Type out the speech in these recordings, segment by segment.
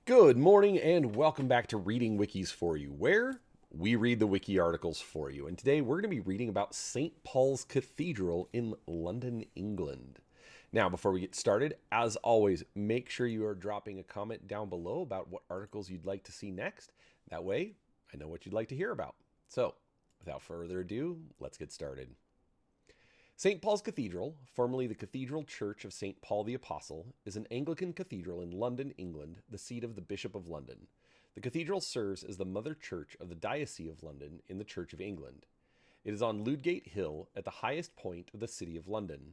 Good morning and welcome back to Reading Wikis for You, where we read the wiki articles for you. And today we're going to be reading about St. Paul's Cathedral in London, England. Now, before we get started, as always, make sure you are dropping a comment down below about what articles you'd like to see next. That way, I know what you'd like to hear about. So, without further ado, let's get started. St. Paul's Cathedral, formerly the Cathedral Church of St. Paul the Apostle, is an Anglican cathedral in London, England, the seat of the Bishop of London. The cathedral serves as the mother church of the Diocese of London in the Church of England. It is on Ludgate Hill at the highest point of the City of London.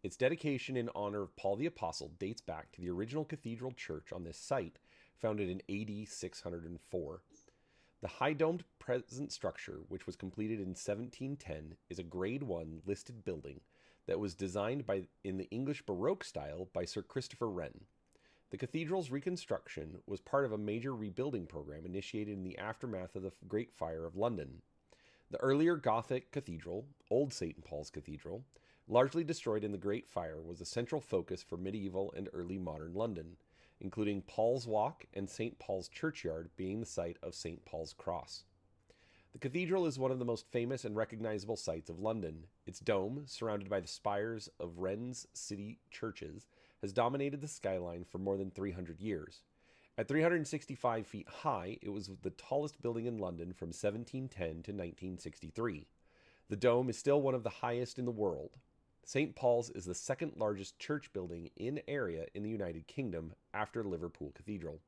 Its dedication in honor of Paul the Apostle dates back to the original cathedral church on this site, founded in AD 604. The high-domed present structure, which was completed in 1710, is a Grade 1 listed building that was designed in the English Baroque style by Sir Christopher Wren. The cathedral's reconstruction was part of a major rebuilding program initiated in the aftermath of the Great Fire of London. The earlier Gothic cathedral, Old St. Paul's Cathedral, largely destroyed in the Great Fire, was a central focus for medieval and early modern London, including Paul's Walk and St. Paul's Churchyard being the site of St. Paul's Cross. The cathedral is one of the most famous and recognizable sights of London. Its dome, surrounded by the spires of Wren's city churches, has dominated the skyline for more than 300 years. At 365 feet high, it was the tallest building in London from 1710 to 1963. The dome is still one of the highest in the world. St. Paul's is the second largest church building in area in the United Kingdom after Liverpool Cathedral.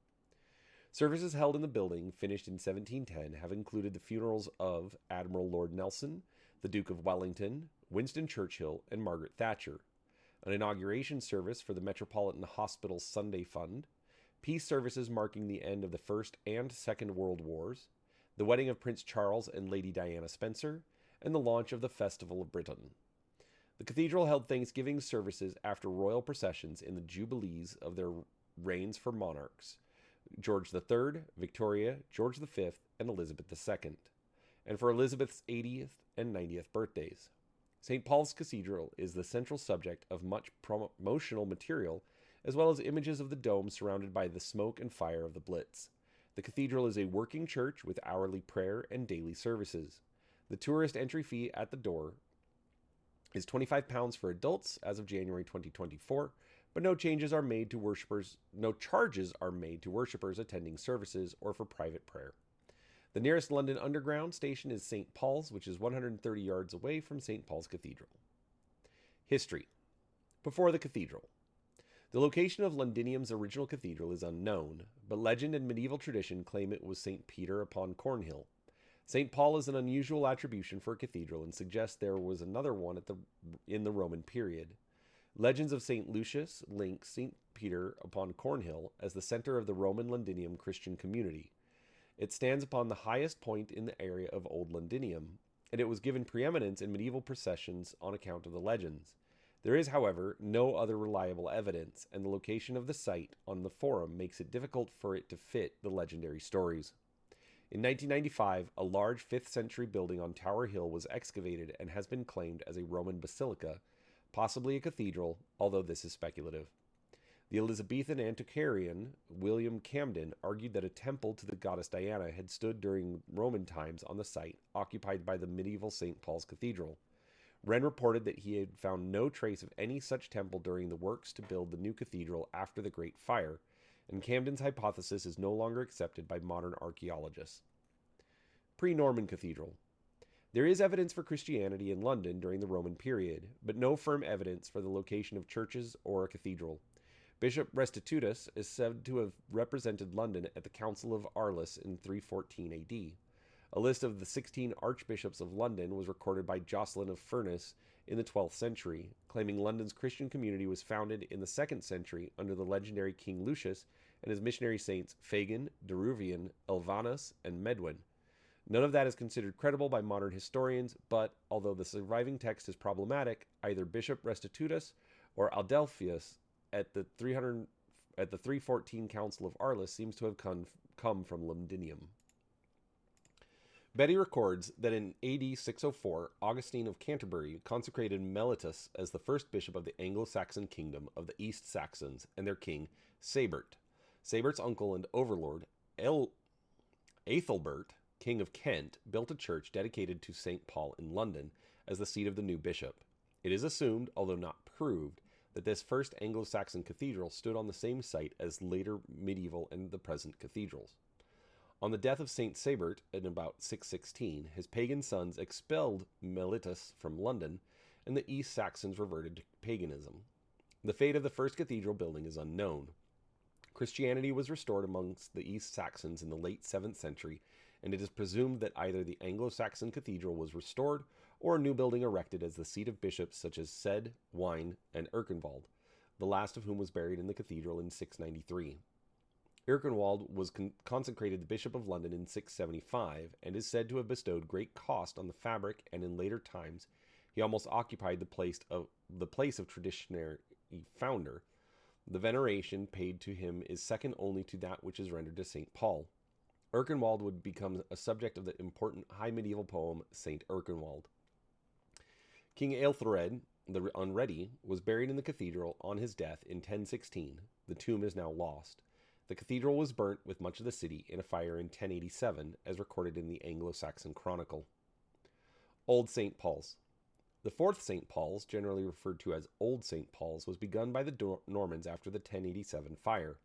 Services held in the building, finished in 1710, have included the funerals of Admiral Lord Nelson, the Duke of Wellington, Winston Churchill, and Margaret Thatcher, an inauguration service for the Metropolitan Hospital's Sunday Fund, peace services marking the end of the First and Second World Wars, the wedding of Prince Charles and Lady Diana Spencer, and the launch of the Festival of Britain. The cathedral held Thanksgiving services after royal processions in the jubilees of their reigns for monarchs, George III, Victoria, George V, and Elizabeth II, and for Elizabeth's 80th and 90th birthdays. St. Paul's Cathedral is the central subject of much promotional material, as well as images of the dome surrounded by the smoke and fire of the Blitz. The cathedral is a working church with hourly prayer and daily services. The tourist entry fee at the door is £25 for adults as of January 2024, but no charges are made to worshippers attending services or for private prayer. The nearest London Underground station is St. Paul's, which is 130 yards away from St. Paul's Cathedral. History. Before the cathedral. The location of Londinium's original cathedral is unknown, but legend and medieval tradition claim it was St. Peter upon Cornhill. St. Paul is an unusual attribution for a cathedral and suggests there was another one in the Roman period. Legends of St. Lucius link St. Peter upon Cornhill as the center of the Roman Londinium Christian community. It stands upon the highest point in the area of Old Londinium, and it was given preeminence in medieval processions on account of the legends. There is, however, no other reliable evidence, and the location of the site on the forum makes it difficult for it to fit the legendary stories. In 1995, a large 5th century building on Tower Hill was excavated and has been claimed as a Roman basilica, possibly a cathedral, although this is speculative. The Elizabethan antiquarian William Camden argued that a temple to the goddess Diana had stood during Roman times on the site occupied by the medieval St. Paul's Cathedral. Wren reported that he had found no trace of any such temple during the works to build the new cathedral after the Great Fire, and Camden's hypothesis is no longer accepted by modern archaeologists. Pre-Norman Cathedral. There is evidence for Christianity in London during the Roman period, but no firm evidence for the location of churches or a cathedral. Bishop Restitutus is said to have represented London at the Council of Arles in 314 AD. A list of the 16 archbishops of London was recorded by Jocelyn of Furness in the 12th century, claiming London's Christian community was founded in the 2nd century under the legendary King Lucius and his missionary saints Fagin, Deruvian, Elvanus, and Medwin. None of that is considered credible by modern historians, but although the surviving text is problematic, either Bishop Restitutus or Adelphius at the 314 Council of Arles seems to have come from Londinium. Betty records that in AD 604, Augustine of Canterbury consecrated Mellitus as the first bishop of the Anglo-Saxon kingdom of the East Saxons and their king, Sabert. Saybert's uncle and overlord, Ethelbert, King of Kent, built a church dedicated to St. Paul in London as the seat of the new bishop. It is assumed, although not proved, that this first Anglo-Saxon cathedral stood on the same site as later medieval and the present cathedrals. On the death of St. Saybert in about 616, his pagan sons expelled Mellitus from London, and the East Saxons reverted to paganism. The fate of the first cathedral building is unknown. Christianity was restored amongst the East Saxons in the late 7th century, and it is presumed that either the Anglo-Saxon cathedral was restored or a new building erected as the seat of bishops such as Cedd, Wine, and Erkenwald, the last of whom was buried in the cathedral in 693. Erkenwald was consecrated the Bishop of London in 675, and is said to have bestowed great cost on the fabric, and in later times he almost occupied the place of traditionary founder. The veneration paid to him is second only to that which is rendered to St. Paul. Erkenwald would become a subject of the important high medieval poem St. Erkenwald. King Aelthred the Unready was buried in the cathedral on his death in 1016. The tomb is now lost. The cathedral was burnt with much of the city in a fire in 1087, as recorded in the Anglo-Saxon Chronicle. Old St. Paul's. The fourth St. Paul's, generally referred to as Old St. Paul's, was begun by the Normans after the 1087 fire.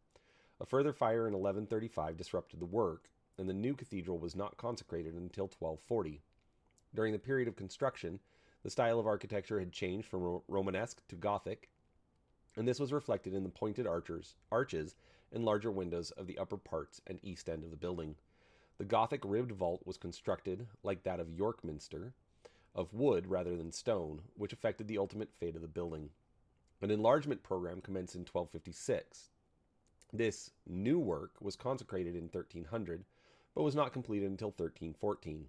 A further fire in 1135 disrupted the work, and the new cathedral was not consecrated until 1240. During the period of construction, the style of architecture had changed from Romanesque to Gothic, and this was reflected in the pointed arches and larger windows of the upper parts and east end of the building. The Gothic ribbed vault was constructed, like that of York Minster, of wood rather than stone, which affected the ultimate fate of the building. An enlargement program commenced in 1256. This new work was consecrated in 1300, but was not completed until 1314.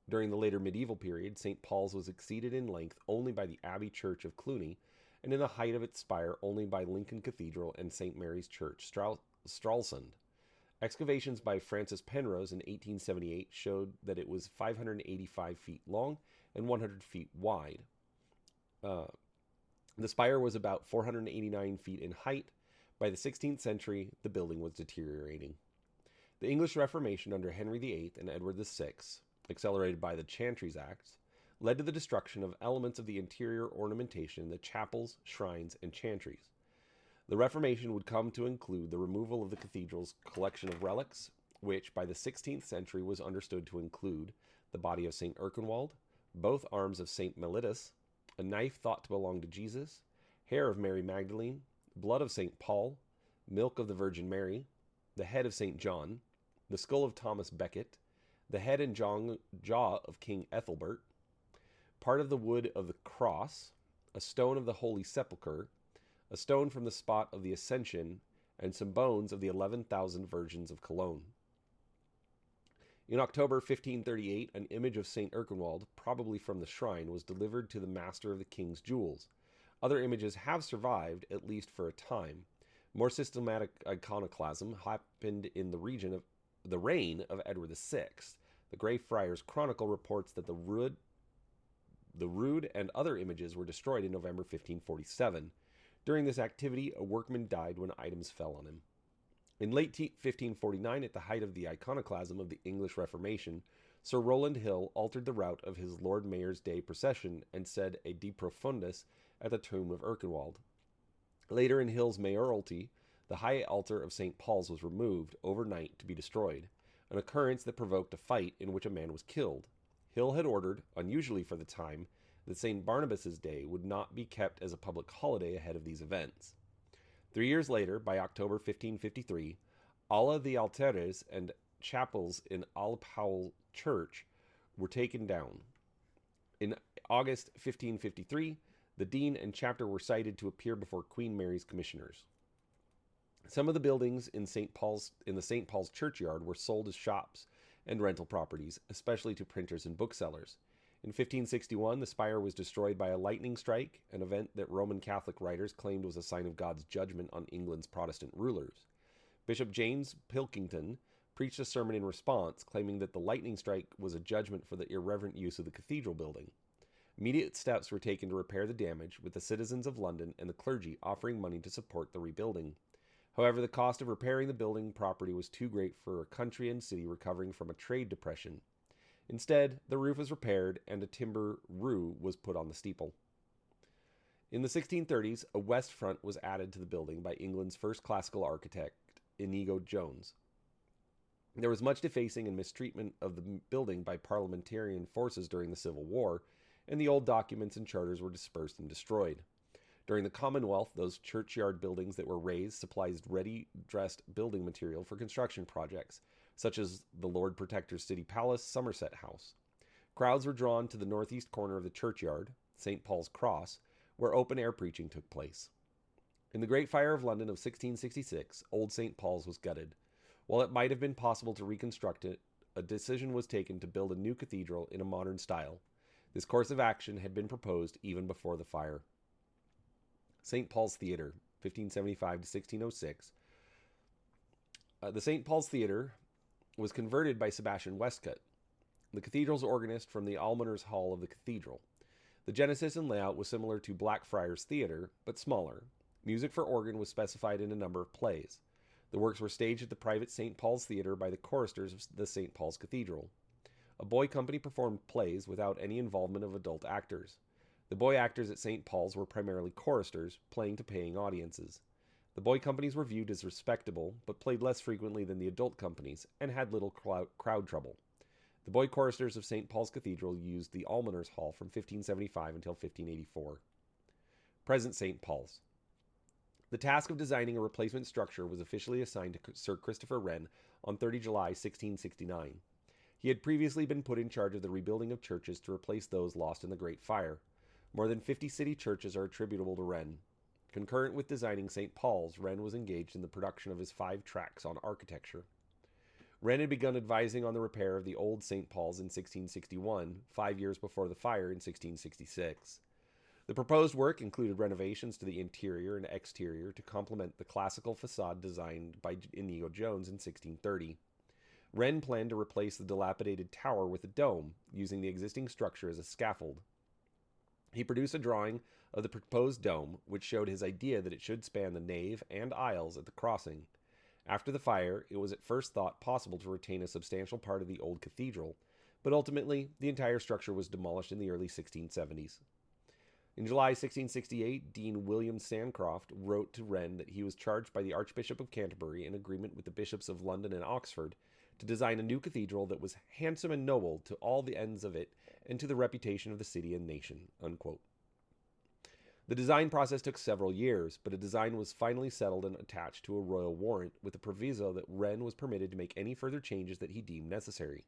During the later medieval period, St. Paul's was exceeded in length only by the Abbey Church of Cluny, and in the height of its spire only by Lincoln Cathedral and St. Mary's Church, Stralsund. Excavations by Francis Penrose in 1878 showed that it was 585 feet long and 100 feet wide. The spire was about 489 feet in height. By the 16th century, the building was deteriorating. The English Reformation under Henry VIII and Edward VI, accelerated by the Chantries Acts, led to the destruction of elements of the interior ornamentation in the chapels, shrines, and chantries. The Reformation would come to include the removal of the cathedral's collection of relics, which by the 16th century was understood to include the body of St. Erkenwald, both arms of St. Mellitus, a knife thought to belong to Jesus, hair of Mary Magdalene, blood of St. Paul, milk of the Virgin Mary, the head of St. John, the skull of Thomas Becket, the head and jaw of King Ethelbert, part of the wood of the cross, a stone of the Holy Sepulchre, a stone from the spot of the Ascension, and some bones of the 11,000 Virgins of Cologne. In October 1538, an image of St. Erkenwald, probably from the shrine, was delivered to the master of the king's jewels. Other images have survived, at least for a time. More systematic iconoclasm happened in the reign of Edward VI. The Greyfriars Chronicle reports that the rood and other images were destroyed in November 1547. During this activity, a workman died when items fell on him. In late 1549, at the height of the iconoclasm of the English Reformation, Sir Rowland Hill altered the route of his Lord Mayor's Day procession and said a de profundis at the tomb of Erkenwald. Later in Hill's mayoralty, the high altar of St. Paul's was removed overnight to be destroyed, an occurrence that provoked a fight in which a man was killed. Hill had ordered, unusually for the time, that St. Barnabas's Day would not be kept as a public holiday ahead of these events. 3 years later, by October 1553, all of the altares and chapels in Allpowle Church were taken down. In August 1553, the dean and chapter were cited to appear before Queen Mary's commissioners. Some of the buildings in the St. Paul's churchyard were sold as shops and rental properties, especially to printers and booksellers. In 1561, the spire was destroyed by a lightning strike, an event that Roman Catholic writers claimed was a sign of God's judgment on England's Protestant rulers. Bishop James Pilkington preached a sermon in response, claiming that the lightning strike was a judgment for the irreverent use of the cathedral building. Immediate steps were taken to repair the damage, with the citizens of London and the clergy offering money to support the rebuilding. However, the cost of repairing the building property was too great for a country and city recovering from a trade depression. Instead, the roof was repaired and a timber roof was put on the steeple. In the 1630s, a west front was added to the building by England's first classical architect, Inigo Jones. There was much defacing and mistreatment of the building by parliamentarian forces during the Civil War, and the old documents and charters were dispersed and destroyed. During the Commonwealth, those churchyard buildings that were razed supplied ready-dressed building material for construction projects, such as the Lord Protector's City Palace, Somerset House. Crowds were drawn to the northeast corner of the churchyard, St. Paul's Cross, where open-air preaching took place. In the Great Fire of London of 1666, Old St. Paul's was gutted. While it might have been possible to reconstruct it, a decision was taken to build a new cathedral in a modern style. This course of action had been proposed even before the fire. St. Paul's Theatre, 1575 to 1606. The St. Paul's Theatre was converted by Sebastian Westcott, the cathedral's organist from the Almoners Hall of the cathedral. The genesis and layout was similar to Blackfriars Theatre, but smaller. Music for organ was specified in a number of plays. The works were staged at the private St. Paul's Theatre by the choristers of the St. Paul's Cathedral. A boy company performed plays without any involvement of adult actors. The boy actors at St. Paul's were primarily choristers, playing to paying audiences. The boy companies were viewed as respectable, but played less frequently than the adult companies, and had little crowd trouble. The boy choristers of St. Paul's Cathedral used the Almoners Hall from 1575 until 1584. Present St. Paul's. The task of designing a replacement structure was officially assigned to Sir Christopher Wren on 30 July 1669. He had previously been put in charge of the rebuilding of churches to replace those lost in the Great Fire. More than 50 city churches are attributable to Wren. Concurrent with designing St. Paul's, Wren was engaged in the production of his 5 tracts on architecture. Wren had begun advising on the repair of the old St. Paul's in 1661, 5 years before the fire in 1666. The proposed work included renovations to the interior and exterior to complement the classical facade designed by Inigo Jones in 1630. Wren planned to replace the dilapidated tower with a dome, using the existing structure as a scaffold. He produced a drawing of the proposed dome, which showed his idea that it should span the nave and aisles at the crossing. After the fire, it was at first thought possible to retain a substantial part of the old cathedral, but ultimately the entire structure was demolished in the early 1670s. In July 1668, Dean William Sancroft wrote to Wren that he was charged by the Archbishop of Canterbury, in agreement with the bishops of London and Oxford, to design a new cathedral that was handsome and noble to all the ends of it and to the reputation of the city and nation." Unquote. The design process took several years, but a design was finally settled and attached to a royal warrant with the proviso that Wren was permitted to make any further changes that he deemed necessary.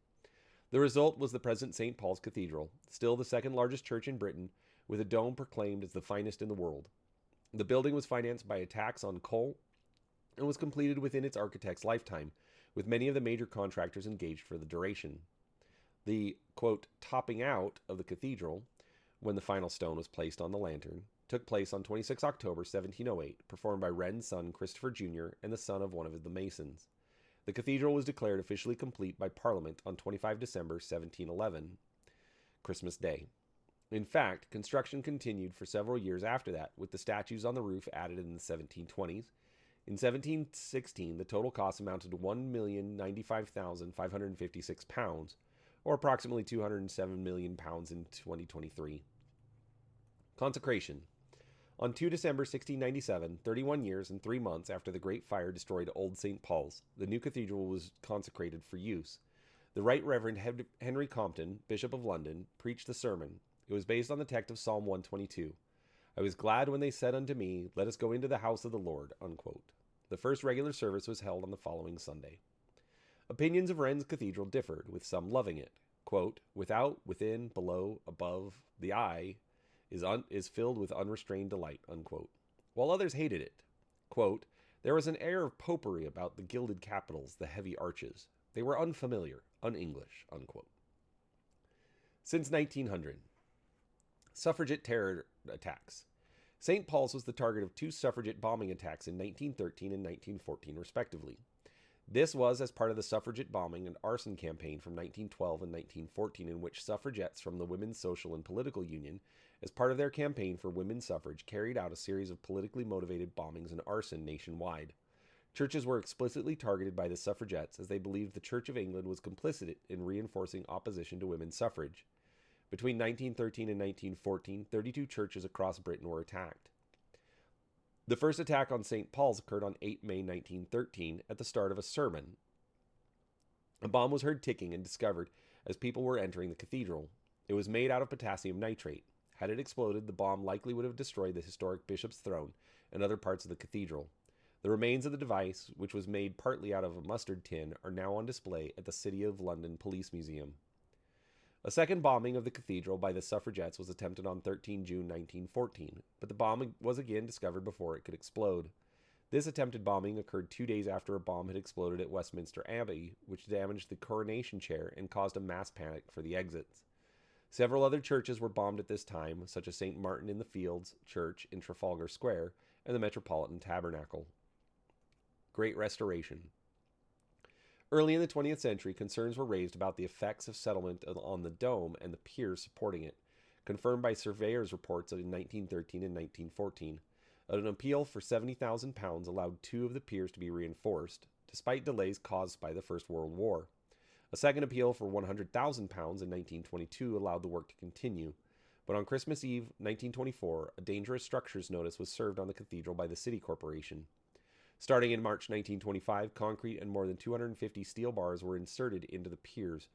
The result was the present St. Paul's Cathedral, still the second largest church in Britain, with a dome proclaimed as the finest in the world. The building was financed by a tax on coal and was completed within its architect's lifetime, with many of the major contractors engaged for the duration. The, quote, topping out of the cathedral, when the final stone was placed on the lantern, took place on 26 October 1708, performed by Wren's son Christopher Jr. and the son of one of the masons. The cathedral was declared officially complete by Parliament on 25 December 1711, Christmas Day. In fact, construction continued for several years after that, with the statues on the roof added in the 1720s. In 1716, the total cost amounted to £1,095,556, or approximately £207 million in 2023. Consecration. On 2 December 1697, 31 years and 3 months after the Great Fire destroyed Old St. Paul's, the new cathedral was consecrated for use. The Right Reverend Henry Compton, Bishop of London, preached the sermon. It was based on the text of Psalm 122. "I was glad when they said unto me, let us go into the house of the Lord." Unquote. The first regular service was held on the following Sunday. Opinions of Wren's cathedral differed, with some loving it. Quote, "Without, within, below, above, the eye is filled with unrestrained delight." Unquote. While others hated it. Quote, "There was an air of popery about the gilded capitals, the heavy arches. They were unfamiliar, un-English." Unquote. Since 1900. Suffragette terror attacks. St. Paul's was the target of 2 suffragette bombing attacks in 1913 and 1914, respectively. This was as part of the suffragette bombing and arson campaign from 1912 and 1914, in which suffragettes from the Women's Social and Political Union, as part of their campaign for women's suffrage, carried out a series of politically motivated bombings and arson nationwide. Churches were explicitly targeted by the suffragettes as they believed the Church of England was complicit in reinforcing opposition to women's suffrage. Between 1913 and 1914, 32 churches across Britain were attacked. The first attack on St. Paul's occurred on 8 May 1913 at the start of a sermon. A bomb was heard ticking and discovered as people were entering the cathedral. It was made out of potassium nitrate. Had it exploded, the bomb likely would have destroyed the historic bishop's throne and other parts of the cathedral. The remains of the device, which was made partly out of a mustard tin, are now on display at the City of London Police Museum. A second bombing of the cathedral by the suffragettes was attempted on 13 June 1914, but the bomb was again discovered before it could explode. This attempted bombing occurred 2 days after a bomb had exploded at Westminster Abbey, which damaged the coronation chair and caused a mass panic for the exits. Several other churches were bombed at this time, such as St. Martin in the Fields Church in Trafalgar Square and the Metropolitan Tabernacle. Great Restoration. Early in the 20th century, concerns were raised about the effects of settlement on the dome and the piers supporting it, confirmed by surveyors' reports in 1913 and 1914. An appeal for £70,000 allowed 2 of the piers to be reinforced, despite delays caused by the First World War. A second appeal for £100,000 in 1922 allowed the work to continue, but on Christmas Eve, 1924, a dangerous structures notice was served on the cathedral by the City Corporation. Starting in March 1925, concrete and more than 250 steel bars were inserted into the piers,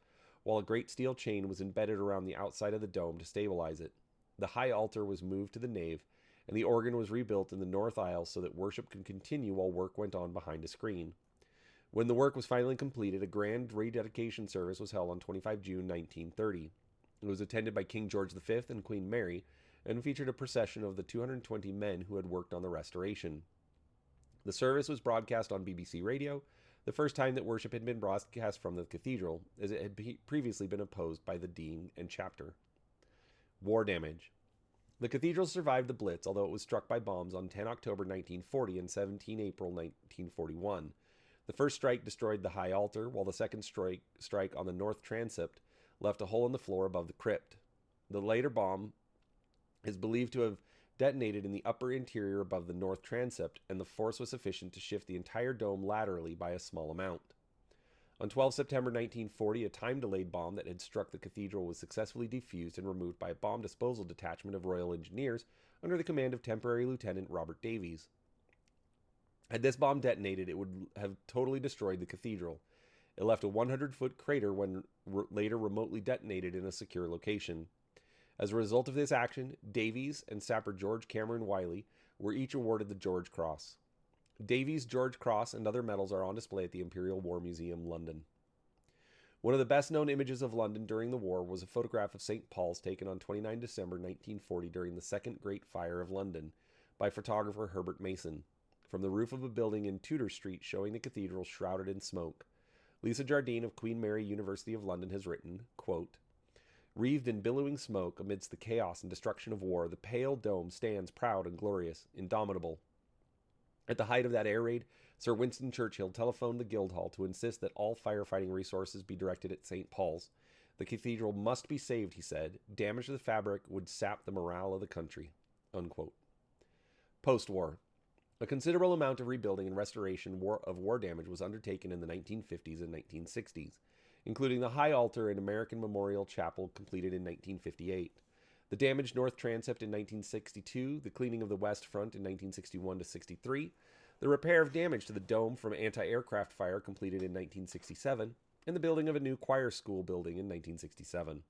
while a great steel chain was embedded around the outside of the dome to stabilize it. The high altar was moved to the nave, and the organ was rebuilt in the north aisle so that worship could continue while work went on behind a screen. When the work was finally completed, a grand rededication service was held on 25 June 1930. It was attended by King George V and Queen Mary, and featured a procession of the 220 men who had worked on the restoration. The service was broadcast on BBC Radio, the first time that worship had been broadcast from the cathedral, as it had previously been opposed by the dean and chapter. War damage. The cathedral survived the Blitz, although it was struck by bombs on 10 October 1940 and 17 April 1941. The first strike destroyed the high altar, while the second strike on the north transept left a hole in the floor above the crypt. The later bomb is believed to have detonated in the upper interior above the north transept, and the force was sufficient to shift the entire dome laterally by a small amount. On 12 September 1940, a time-delayed bomb that had struck the cathedral was successfully defused and removed by a bomb disposal detachment of Royal Engineers under the command of Temporary Lieutenant Robert Davies. Had this bomb detonated, it would have totally destroyed the cathedral. It left a 100-foot crater when later remotely detonated in a secure location. As a result of this action, Davies and Sapper George Cameron Wiley were each awarded the George Cross. Davies' George Cross and other medals are on display at the Imperial War Museum, London. One of the best-known images of London during the war was a photograph of St. Paul's taken on 29 December 1940 during the Second Great Fire of London by photographer Herbert Mason, from the roof of a building in Tudor Street showing the cathedral shrouded in smoke. Lisa Jardine of Queen Mary University of London has written, quote, "Wreathed in billowing smoke amidst the chaos and destruction of war, the pale dome stands proud and glorious, indomitable. At the height of that air raid, Sir Winston Churchill telephoned the Guildhall to insist that all firefighting resources be directed at St. Paul's. The cathedral must be saved, he said. Damage to the fabric would sap the morale of the country." Unquote. Post-war. A considerable amount of rebuilding and restoration of war damage was undertaken in the 1950s and 1960s, including the high altar and American Memorial Chapel completed in 1958. The damaged north transept in 1962, the cleaning of the west front in 1961 to 63, the repair of damage to the dome from anti-aircraft fire completed in 1967, and the building of a new choir school building in 1967.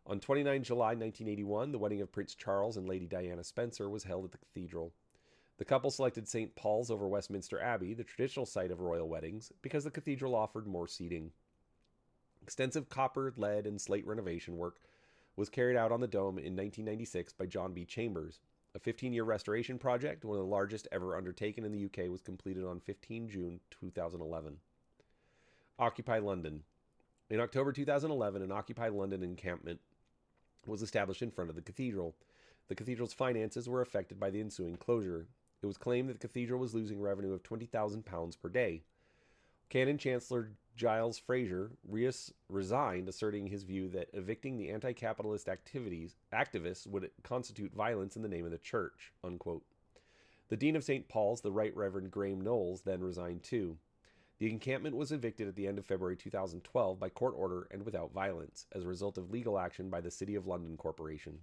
On 29 July 1981, the wedding of Prince Charles and Lady Diana Spencer was held at the cathedral. The couple selected St. Paul's over Westminster Abbey, the traditional site of royal weddings, because the cathedral offered more seating. Extensive copper, lead, and slate renovation work was carried out on the dome in 1996 by John B. Chambers. A 15-year restoration project, one of the largest ever undertaken in the UK, was completed on 15 June 2011. Occupy London. In October 2011, an Occupy London encampment was established in front of the cathedral. The cathedral's finances were affected by the ensuing closure. It was claimed that the cathedral was losing revenue of £20,000 per day. Canon Chancellor Giles Fraser resigned, asserting his view that evicting the anti-capitalist activists would constitute violence in the name of the church. Unquote. The Dean of St. Paul's, the Right Reverend Graham Knowles, then resigned too. The encampment was evicted at the end of February 2012 by court order and without violence, as a result of legal action by the City of London Corporation.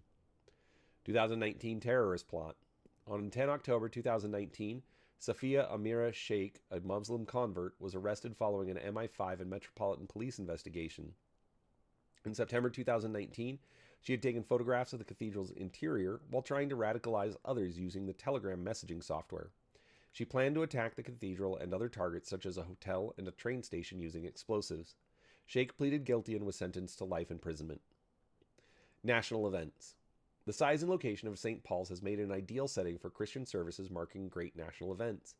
2019 terrorist plot. On 10 October 2019, Safia Amira Sheikh, a Muslim convert, was arrested following an MI5 and Metropolitan Police investigation. In September 2019, she had taken photographs of the cathedral's interior while trying to radicalize others using the Telegram messaging software. She planned to attack the cathedral and other targets such as a hotel and a train station using explosives. Sheikh pleaded guilty and was sentenced to life imprisonment. National events. The size and location of St. Paul's has made it an ideal setting for Christian services marking great national events.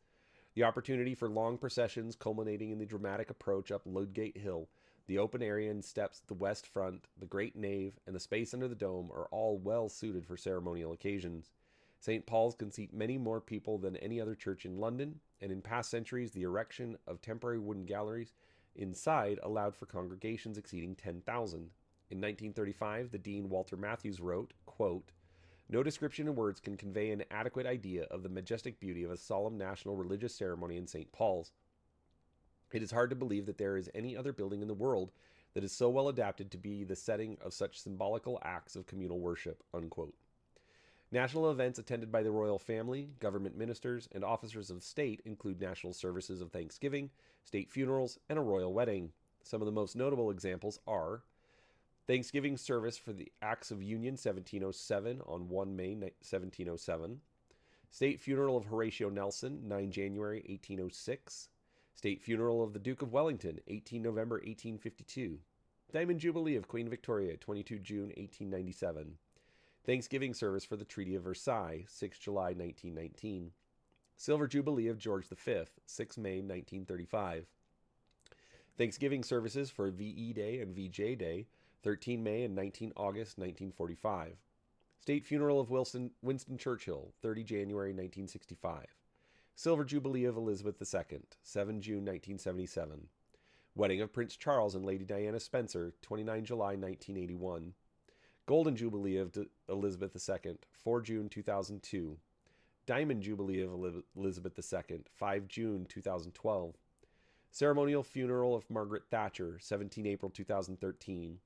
The opportunity for long processions culminating in the dramatic approach up Ludgate Hill, the open area and steps at the west front, the great nave, and the space under the dome are all well suited for ceremonial occasions. St. Paul's can seat many more people than any other church in London, and in past centuries the erection of temporary wooden galleries inside allowed for congregations exceeding 10,000. In 1935, the Dean Walter Matthews wrote, quote, "No description in words can convey an adequate idea of the majestic beauty of a solemn national religious ceremony in St. Paul's. It is hard to believe that there is any other building in the world that is so well adapted to be the setting of such symbolical acts of communal worship." Unquote. National events attended by the royal family, government ministers, and officers of state include national services of Thanksgiving, state funerals, and a royal wedding. Some of the most notable examples are Thanksgiving service for the Acts of Union 1707 on 1 May 1707, state funeral of Horatio Nelson 9 January 1806, state funeral of the Duke of Wellington 18 November 1852, Diamond Jubilee of Queen Victoria 22 June 1897, Thanksgiving service for the Treaty of Versailles 6 July 1919, Silver Jubilee of George V 6 May 1935, Thanksgiving services for VE Day and VJ Day 13 May and 19 August 1945. State funeral of Winston Churchill, 30 January 1965. Silver Jubilee of Elizabeth II, 7 June 1977. Wedding of Prince Charles and Lady Diana Spencer, 29 July 1981. Golden Jubilee of Elizabeth II, 4 June 2002. Diamond Jubilee of Elizabeth II, 5 June 2012. Ceremonial funeral of Margaret Thatcher, 17 April 2013.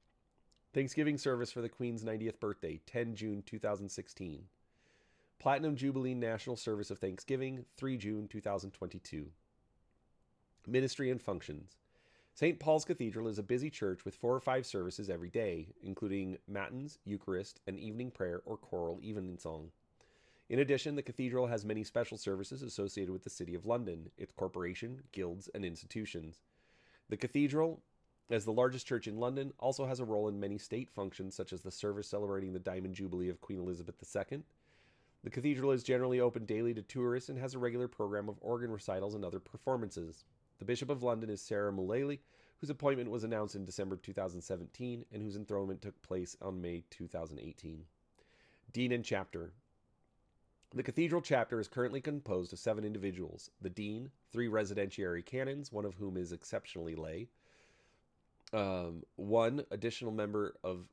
Thanksgiving service for the Queen's 90th birthday, 10 June 2016. Platinum Jubilee National Service of Thanksgiving, 3 June 2022. Ministry and functions. St. Paul's Cathedral is a busy church with 4 or 5 services every day, including Matins, Eucharist, and evening prayer or choral evensong. In addition, the cathedral has many special services associated with the City of London, its corporation, guilds, and institutions. The cathedral, as the largest church in London, also has a role in many state functions, such as the service celebrating the Diamond Jubilee of Queen Elizabeth II. The cathedral is generally open daily to tourists and has a regular program of organ recitals and other performances. The Bishop of London is Sarah Mullally, whose appointment was announced in December 2017 and whose enthronement took place on May 2018. Dean and Chapter. The cathedral chapter is currently composed of 7 individuals: the dean, 3 residentiary canons, one of whom is exceptionally lay, 1 additional member of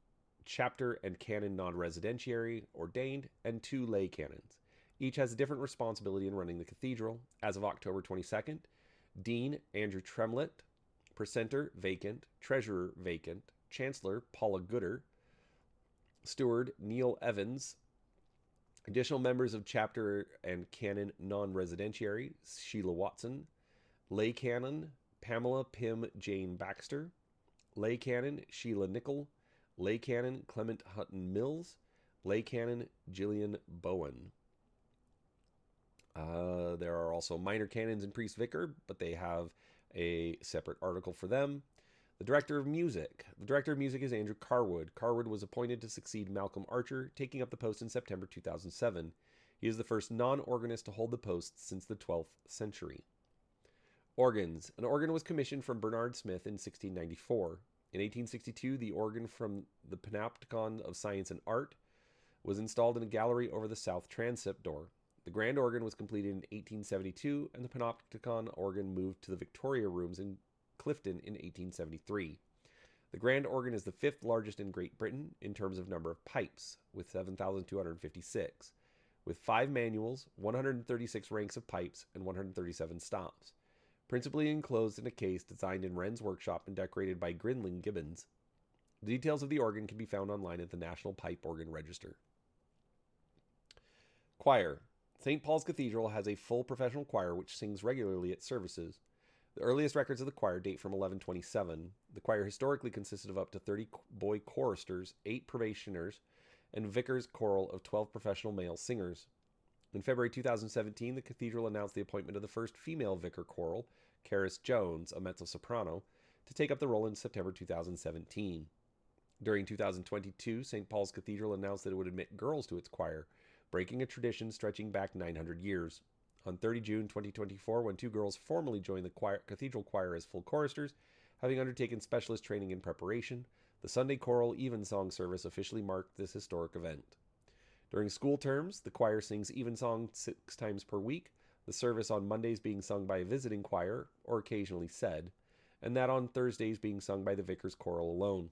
chapter and canon non-residentiary ordained, and 2 lay canons. Each has a different responsibility in running the cathedral. As of October 22nd, Dean Andrew Tremlett, Precentor vacant, Treasurer vacant, Chancellor Paula Gooder, Steward Neil Evans, additional members of chapter and canon non-residentiary Sheila Watson, lay canon Pamela Pym Jane Baxter, lay canon Sheila Nickel, lay canon Clement Hutton Mills, lay canon Gillian Bowen. There are also minor canons and priest vicar, but they have a separate article for them. The Director of Music. The Director of Music is Andrew Carwood. Carwood was appointed to succeed Malcolm Archer, taking up the post in September 2007. He is the first non-organist to hold the post since the 12th century. Organs. An organ was commissioned from Bernard Smith in 1694. In 1862, the organ from the Panopticon of Science and Art was installed in a gallery over the south transept door. The grand organ was completed in 1872, and the Panopticon organ moved to the Victoria Rooms in Clifton in 1873. The grand organ is the 5th largest in Great Britain in terms of number of pipes, with 7,256, with 5 manuals, 136 ranks of pipes, and 137 stops. Principally enclosed in a case designed in Wren's workshop and decorated by Grinling Gibbons. The details of the organ can be found online at the National Pipe Organ Register. Choir. St. Paul's Cathedral has a full professional choir which sings regularly at services. The earliest records of the choir date from 1127. The choir historically consisted of up to 30 boy choristers, 8 probationers, and vicar's choral of 12 professional male singers. In February 2017, the cathedral announced the appointment of the first female vicar choral, Caris Jones, a mezzo-soprano, to take up the role in September 2017. During 2022, St. Paul's Cathedral announced that it would admit girls to its choir, breaking a tradition stretching back 900 years. On 30 June 2024, when 2 girls formally joined the cathedral choir as full choristers, having undertaken specialist training in preparation, the Sunday choral evensong service officially marked this historic event. During school terms, the choir sings evensong 6 times per week, the service on Mondays being sung by a visiting choir, or occasionally said, and that on Thursdays being sung by the vicar's choral alone.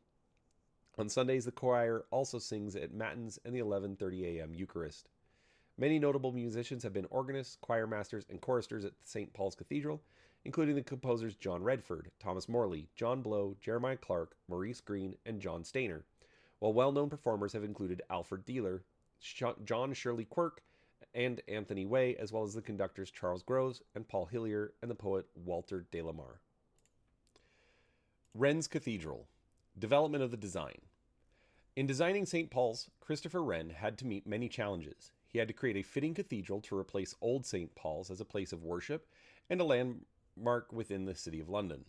On Sundays, the choir also sings at Matins and the 11:30 a.m. Eucharist. Many notable musicians have been organists, choir masters, and choristers at St. Paul's Cathedral, including the composers John Redford, Thomas Morley, John Blow, Jeremiah Clark, Maurice Green, and John Stainer, while well-known performers have included Alfred Dealer, John Shirley Quirk, and Anthony Way, as well as the conductors Charles Groves and Paul Hillier and the poet Walter de la Mare. Wren's Cathedral. Development of the design. In designing St. Paul's, Christopher Wren had to meet many challenges. He had to create a fitting cathedral to replace Old St. Paul's as a place of worship and a landmark within the City of London.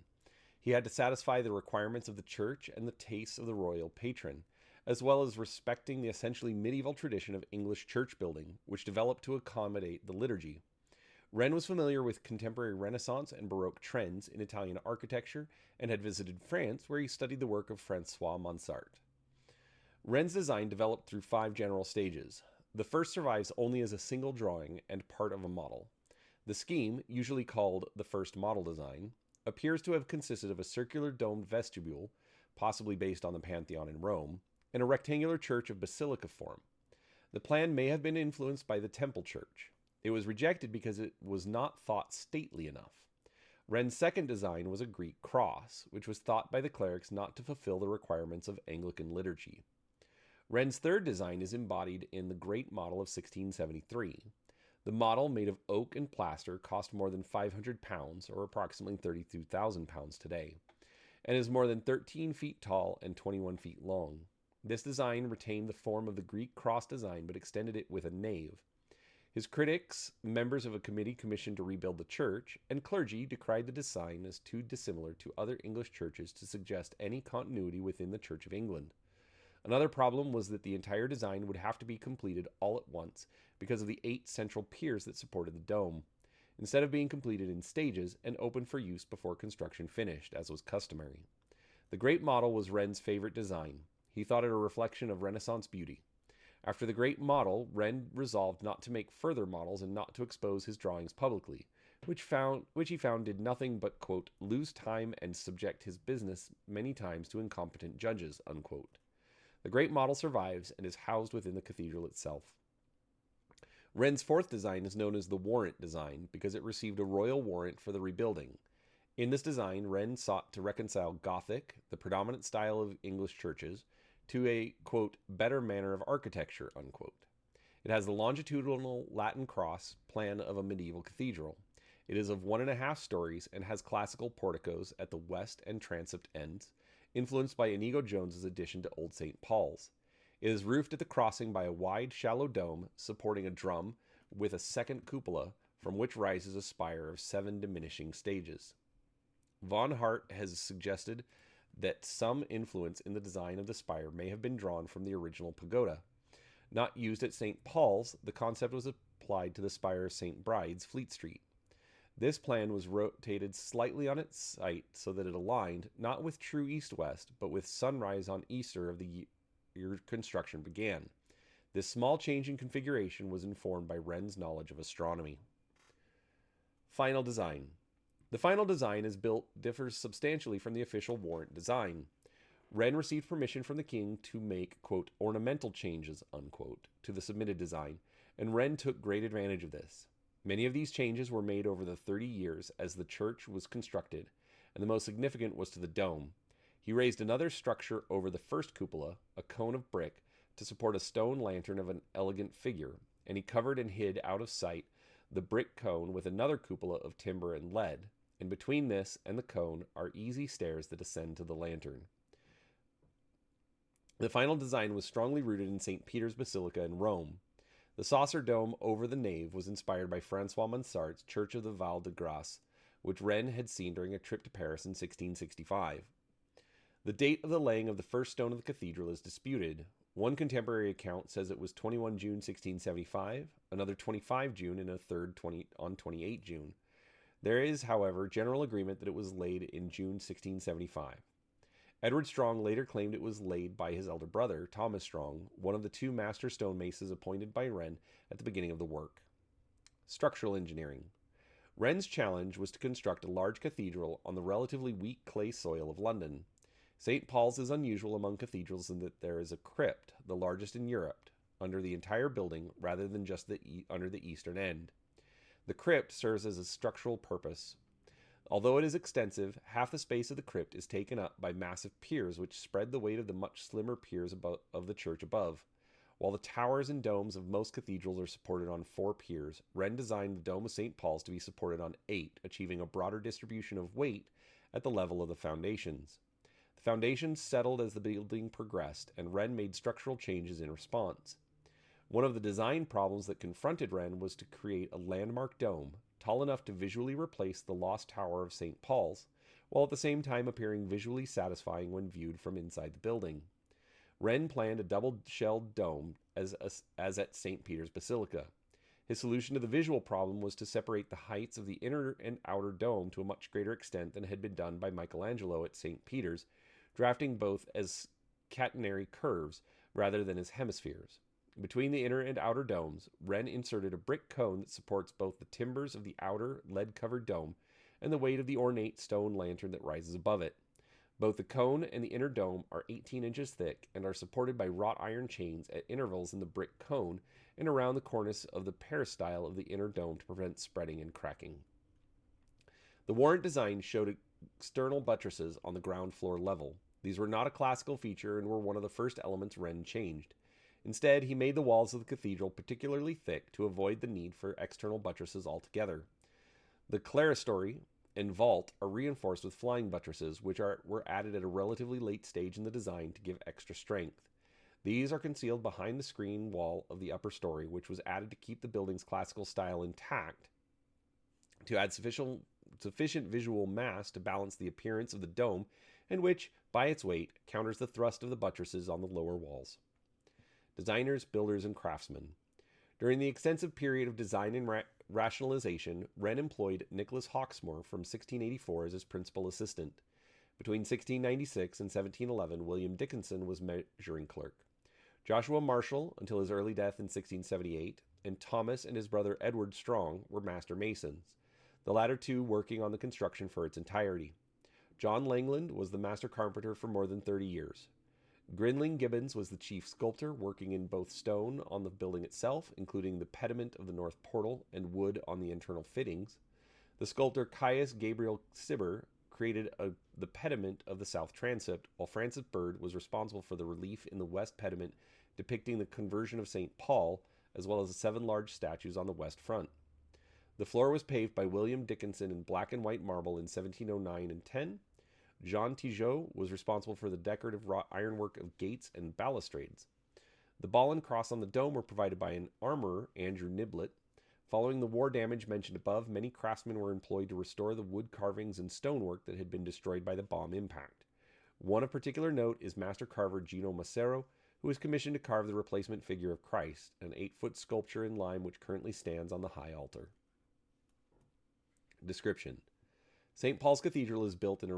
He had to satisfy the requirements of the church and the tastes of the royal patron, as well as respecting the essentially medieval tradition of English church building, which developed to accommodate the liturgy. Wren was familiar with contemporary Renaissance and Baroque trends in Italian architecture and had visited France, where he studied the work of Francois Mansart. Wren's design developed through 5 general stages. The first survives only as a single drawing and part of a model. The scheme, usually called the first model design, appears to have consisted of a circular domed vestibule, possibly based on the Pantheon in Rome, and a rectangular church of basilica form. The plan may have been influenced by the Temple Church. It was rejected because it was not thought stately enough. Wren's second design was a Greek cross, which was thought by the clerics not to fulfill the requirements of Anglican liturgy. Wren's third design is embodied in the Great Model of 1673. The model, made of oak and plaster, cost more than £500, or approximately £32,000 today, and is more than 13 feet tall and 21 feet long. This design retained the form of the Greek cross design, but extended it with a nave. His critics, members of a committee commissioned to rebuild the church, and clergy decried the design as too dissimilar to other English churches to suggest any continuity within the Church of England. Another problem was that the entire design would have to be completed all at once because of the 8 central piers that supported the dome, instead of being completed in stages and open for use before construction finished, as was customary. The Great Model was Wren's favorite design. He thought it a reflection of Renaissance beauty. After the Great Model, Wren resolved not to make further models and not to expose his drawings publicly, which he found did nothing but, quote, lose time and subject his business many times to incompetent judges, unquote. The Great Model survives and is housed within the cathedral itself. Wren's fourth design is known as the Warrant design because it received a royal warrant for the rebuilding. In this design, Wren sought to reconcile Gothic, the predominant style of English churches, to a, quote, better manner of architecture, unquote. It has the longitudinal Latin cross plan of a medieval cathedral. It is of 1.5 stories and has classical porticos at the west and transept ends, influenced by Inigo Jones's addition to Old St. Paul's. It is roofed at the crossing by a wide, shallow dome supporting a drum with a second cupola from which rises a spire of 7 diminishing stages. Von Hart has suggested that some influence in the design of the spire may have been drawn from the original pagoda. Not used at St. Paul's, the concept was applied to the spire of St. Bride's, Fleet Street. This plan was rotated slightly on its site so that it aligned not with true east-west, but with sunrise on Easter of the year construction began. This small change in configuration was informed by Wren's knowledge of astronomy. Final design. The final design as built differs substantially from the official warrant design. Wren received permission from the king to make, quote, ornamental changes, unquote, to the submitted design, and Wren took great advantage of this. Many of these changes were made over the 30 years as the church was constructed, and the most significant was to the dome. He raised another structure over the first cupola, a cone of brick, to support a stone lantern of an elegant figure, and he covered and hid out of sight the brick cone with another cupola of timber and lead, and between this and the cone are easy stairs that ascend to the lantern. The final design was strongly rooted in St. Peter's Basilica in Rome. The saucer dome over the nave was inspired by Francois Mansart's Church of the Val de Grace, which Wren had seen during a trip to Paris in 1665. The date of the laying of the first stone of the cathedral is disputed. One contemporary account says it was 21 June 1675, another 25 June, and a third on 28 June. There is, however, general agreement that it was laid in June 1675. Edward Strong later claimed it was laid by his elder brother, Thomas Strong, one of the two master stonemasons appointed by Wren at the beginning of the work. Structural engineering. Wren's challenge was to construct a large cathedral on the relatively weak clay soil of London. St. Paul's is unusual among cathedrals in that there is a crypt, the largest in Europe, under the entire building rather than just under the eastern end. The crypt serves as a structural purpose. Although it is extensive, half the space of the crypt is taken up by massive piers which spread the weight of the much slimmer piers of the church above. While the towers and domes of most cathedrals are supported on 4 piers, Wren designed the dome of St. Paul's to be supported on 8, achieving a broader distribution of weight at the level of the foundations. The foundations settled as the building progressed, and Wren made structural changes in response. One of the design problems that confronted Wren was to create a landmark dome, tall enough to visually replace the lost tower of St. Paul's, while at the same time appearing visually satisfying when viewed from inside the building. Wren planned a double-shelled dome as at St. Peter's Basilica. His solution to the visual problem was to separate the heights of the inner and outer dome to a much greater extent than had been done by Michelangelo at St. Peter's, drafting both as catenary curves rather than as hemispheres. Between the inner and outer domes, Wren inserted a brick cone that supports both the timbers of the outer lead-covered dome and the weight of the ornate stone lantern that rises above it. Both the cone and the inner dome are 18 inches thick and are supported by wrought iron chains at intervals in the brick cone and around the cornice of the peristyle of the inner dome to prevent spreading and cracking. The warrant design showed external buttresses on the ground floor level. These were not a classical feature and were one of the first elements Wren changed. Instead, he made the walls of the cathedral particularly thick to avoid the need for external buttresses altogether. The clerestory and vault are reinforced with flying buttresses, which were added at a relatively late stage in the design to give extra strength. These are concealed behind the screen wall of the upper story, which was added to keep the building's classical style intact, to add sufficient visual mass to balance the appearance of the dome, and which, by its weight, counters the thrust of the buttresses on the lower walls. Designers, builders, and craftsmen. During the extensive period of design and rationalization, Wren employed Nicholas Hawksmoor from 1684 as his principal assistant. Between 1696 and 1711, William Dickinson was measuring clerk. Joshua Marshall, until his early death in 1678, and Thomas and his brother Edward Strong were master masons, the latter two working on the construction for its entirety. John Langland was the master carpenter for more than 30 years. Grinling Gibbons was the chief sculptor, working in both stone on the building itself, including the pediment of the north portal, and wood on the internal fittings. The sculptor Caius Gabriel Cibber created the pediment of the south transept, while Francis Bird was responsible for the relief in the west pediment depicting the conversion of St. Paul, as well as the 7 large statues on the west front. The floor was paved by William Dickinson in black and white marble in 1709 and 10. Jean Tigeot was responsible for the decorative wrought ironwork of gates and balustrades. The ball and cross on the dome were provided by an armorer, Andrew Niblett. Following the war damage mentioned above, many craftsmen were employed to restore the wood carvings and stonework that had been destroyed by the bomb impact. One of particular note is master carver Gino Macero, who was commissioned to carve the replacement figure of Christ, an 8-foot sculpture in lime which currently stands on the high altar. Description. St. Paul's Cathedral is built in a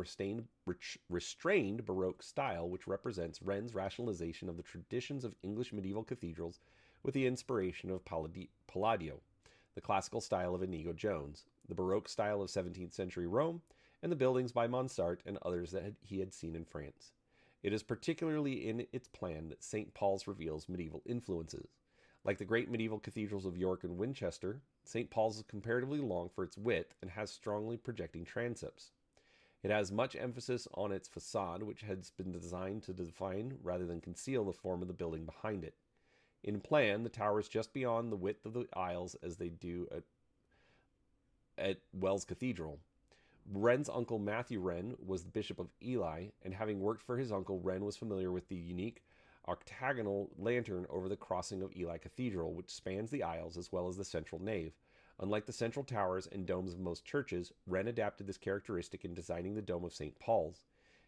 restrained Baroque style which represents Wren's rationalization of the traditions of English medieval cathedrals with the inspiration of Palladio, the classical style of Inigo Jones, the Baroque style of 17th century Rome, and the buildings by Mansart and others that he had seen in France. It is particularly in its plan that St. Paul's reveals medieval influences. Like the great medieval cathedrals of York and Winchester, St. Paul's is comparatively long for its width and has strongly projecting transepts. It has much emphasis on its facade, which has been designed to define rather than conceal the form of the building behind it. In plan, the tower is just beyond the width of the aisles as they do at Wells Cathedral. Wren's uncle Matthew Wren was the Bishop of Ely, and having worked for his uncle, Wren was familiar with the unique octagonal lantern over the crossing of Ely Cathedral, which spans the aisles as well as the central nave. Unlike the central towers and domes of most churches, Wren adapted this characteristic in designing the dome of St. Paul's.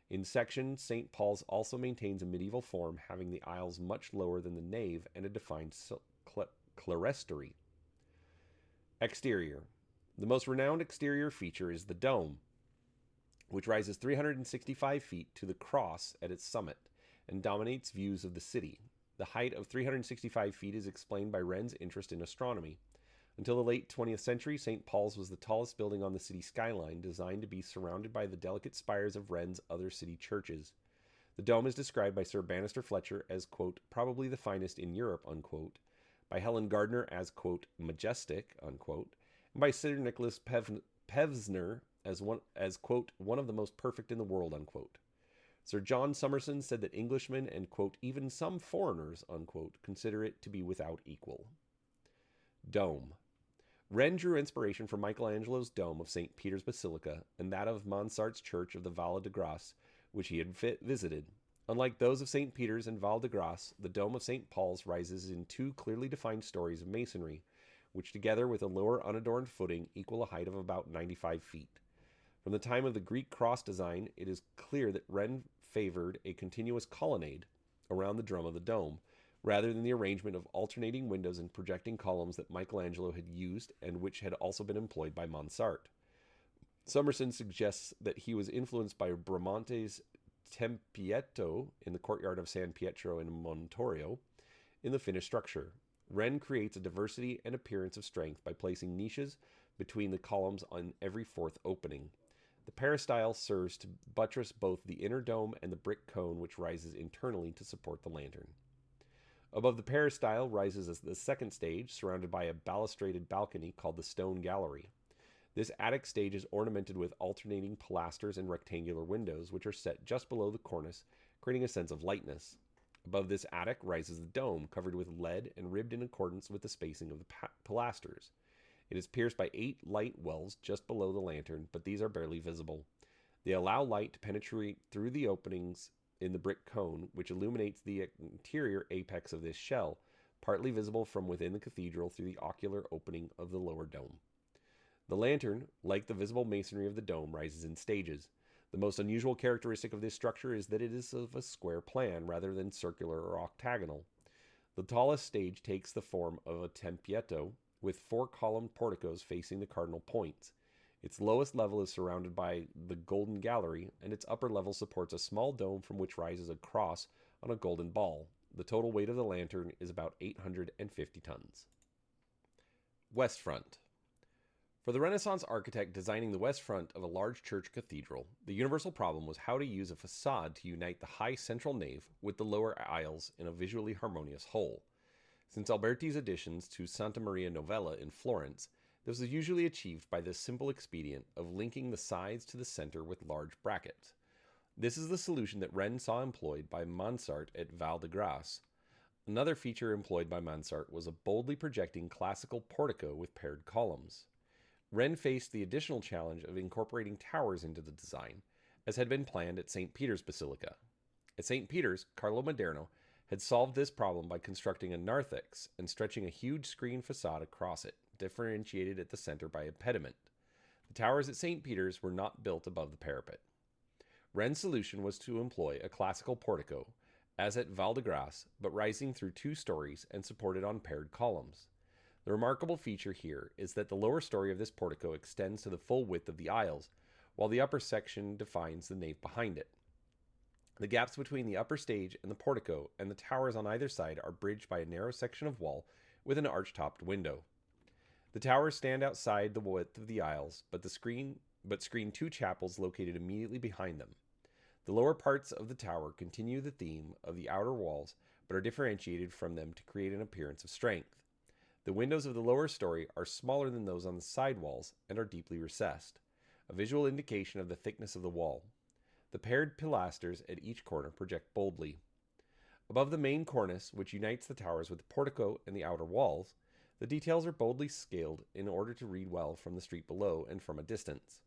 In section, St. Paul's also maintains a medieval form, having the aisles much lower than the nave and a defined clerestory. Exterior. The most renowned exterior feature is the dome, which rises 365 feet to the cross at its summit and dominates views of the city. The height of 365 feet is explained by Wren's interest in astronomy. Until the late 20th century, St. Paul's was the tallest building on the city skyline, designed to be surrounded by the delicate spires of Wren's other city churches. The dome is described by Sir Bannister Fletcher as, quote, probably the finest in Europe, unquote, by Helen Gardner as, quote, majestic, unquote, and by Sir Nicholas Pevsner as, quote, one of the most perfect in the world, unquote. Sir John Summerson said that Englishmen and, quote, even some foreigners, unquote, consider it to be without equal. Dome. Wren drew inspiration from Michelangelo's dome of St. Peter's Basilica and that of Monsart's Church of the Val de Grace, which he had visited. Unlike those of St. Peter's and Val de Grace, the dome of St. Paul's rises in two clearly defined stories of masonry, which together with a lower unadorned footing equal a height of about 95 feet. From the time of the Greek cross design, it is clear that Wren favored a continuous colonnade around the drum of the dome, rather than the arrangement of alternating windows and projecting columns that Michelangelo had used and which had also been employed by Monsart. Summerson suggests that he was influenced by Bramante's Tempietto in the courtyard of San Pietro in Montorio in the finished structure. Wren creates a diversity and appearance of strength by placing niches between the columns on every fourth opening. The peristyle serves to buttress both the inner dome and the brick cone which rises internally to support the lantern. Above the peristyle rises the second stage, surrounded by a balustraded balcony called the Stone Gallery. This attic stage is ornamented with alternating pilasters and rectangular windows, which are set just below the cornice, creating a sense of lightness. Above this attic rises the dome, covered with lead and ribbed in accordance with the spacing of the pilasters. It is pierced by 8 light wells just below the lantern, but these are barely visible. They allow light to penetrate through the openings in the brick cone, which illuminates the interior apex of this shell, partly visible from within the cathedral through the ocular opening of the lower dome. The lantern, like the visible masonry of the dome, rises in stages. The most unusual characteristic of this structure is that it is of a square plan rather than circular or octagonal. The tallest stage takes the form of a tempietto, with 4-columned porticos facing the cardinal points. Its lowest level is surrounded by the Golden Gallery, and its upper level supports a small dome from which rises a cross on a golden ball. The total weight of the lantern is about 850 tons. West Front. For the Renaissance architect designing the west front of a large church cathedral, the universal problem was how to use a facade to unite the high central nave with the lower aisles in a visually harmonious whole. Since Alberti's additions to Santa Maria Novella in Florence, this was usually achieved by the simple expedient of linking the sides to the center with large brackets. This is the solution that Wren saw employed by Monsart at Val de Grace. Another feature employed by Monsart was a boldly projecting classical portico with paired columns. Wren faced the additional challenge of incorporating towers into the design, as had been planned at St. Peter's Basilica. At St. Peter's, Carlo Maderno had solved this problem by constructing a narthex and stretching a huge screen facade across it, differentiated at the center by a pediment. The towers at St. Peter's were not built above the parapet. Wren's solution was to employ a classical portico, as at Val de Grace, but rising through 2 stories and supported on paired columns. The remarkable feature here is that the lower story of this portico extends to the full width of the aisles, while the upper section defines the nave behind it. The gaps between the upper stage and the portico and the towers on either side are bridged by a narrow section of wall with an arch-topped window. The towers stand outside the width of the aisles, but screen 2 chapels located immediately behind them. The lower parts of the tower continue the theme of the outer walls, but are differentiated from them to create an appearance of strength. The windows of the lower story are smaller than those on the side walls and are deeply recessed, a visual indication of the thickness of the wall. The paired pilasters at each corner project boldly. Above the main cornice, which unites the towers with the portico and the outer walls, the details are boldly scaled in order to read well from the street below and from a distance.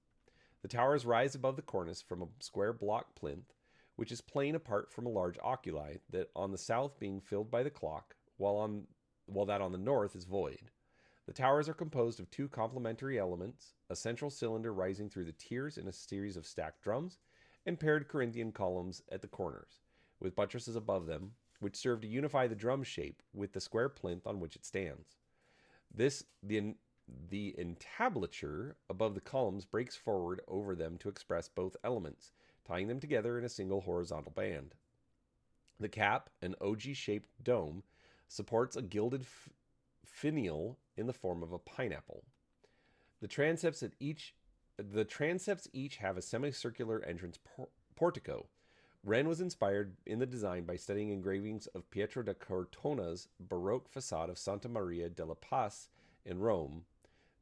The towers rise above the cornice from a square block plinth, which is plain apart from a large oculi, that on the south being filled by the clock, while that on the north is void. The towers are composed of two complementary elements, a central cylinder rising through the tiers in a series of stacked drums, and paired Corinthian columns at the corners, with buttresses above them, which serve to unify the drum shape with the square plinth on which it stands. The entablature above the columns breaks forward over them to express both elements, tying them together in a single horizontal band. The cap, an ogee-shaped dome, supports a gilded finial in the form of a pineapple. The transepts each have a semicircular entrance portico. Wren was inspired in the design by studying engravings of Pietro da Cortona's Baroque facade of Santa Maria della Paz in Rome.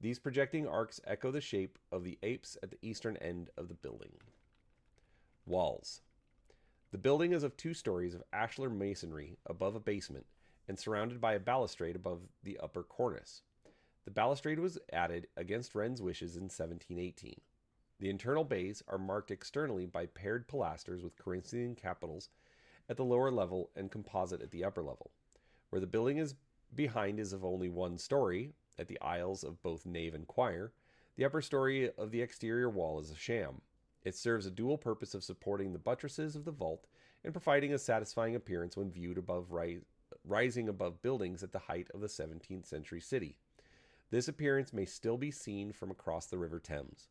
These projecting arcs echo the shape of the apse at the eastern end of the building. Walls. The building is of 2 stories of ashlar masonry above a basement and surrounded by a balustrade above the upper cornice. The balustrade was added against Wren's wishes in 1718. The internal bays are marked externally by paired pilasters with Corinthian capitals at the lower level and composite at the upper level. Where the building is behind is of only 1 story, at the aisles of both nave and choir, the upper story of the exterior wall is a sham. It serves a dual purpose of supporting the buttresses of the vault and providing a satisfying appearance when viewed above rising above buildings at the height of the 17th century city. This appearance may still be seen from across the River Thames.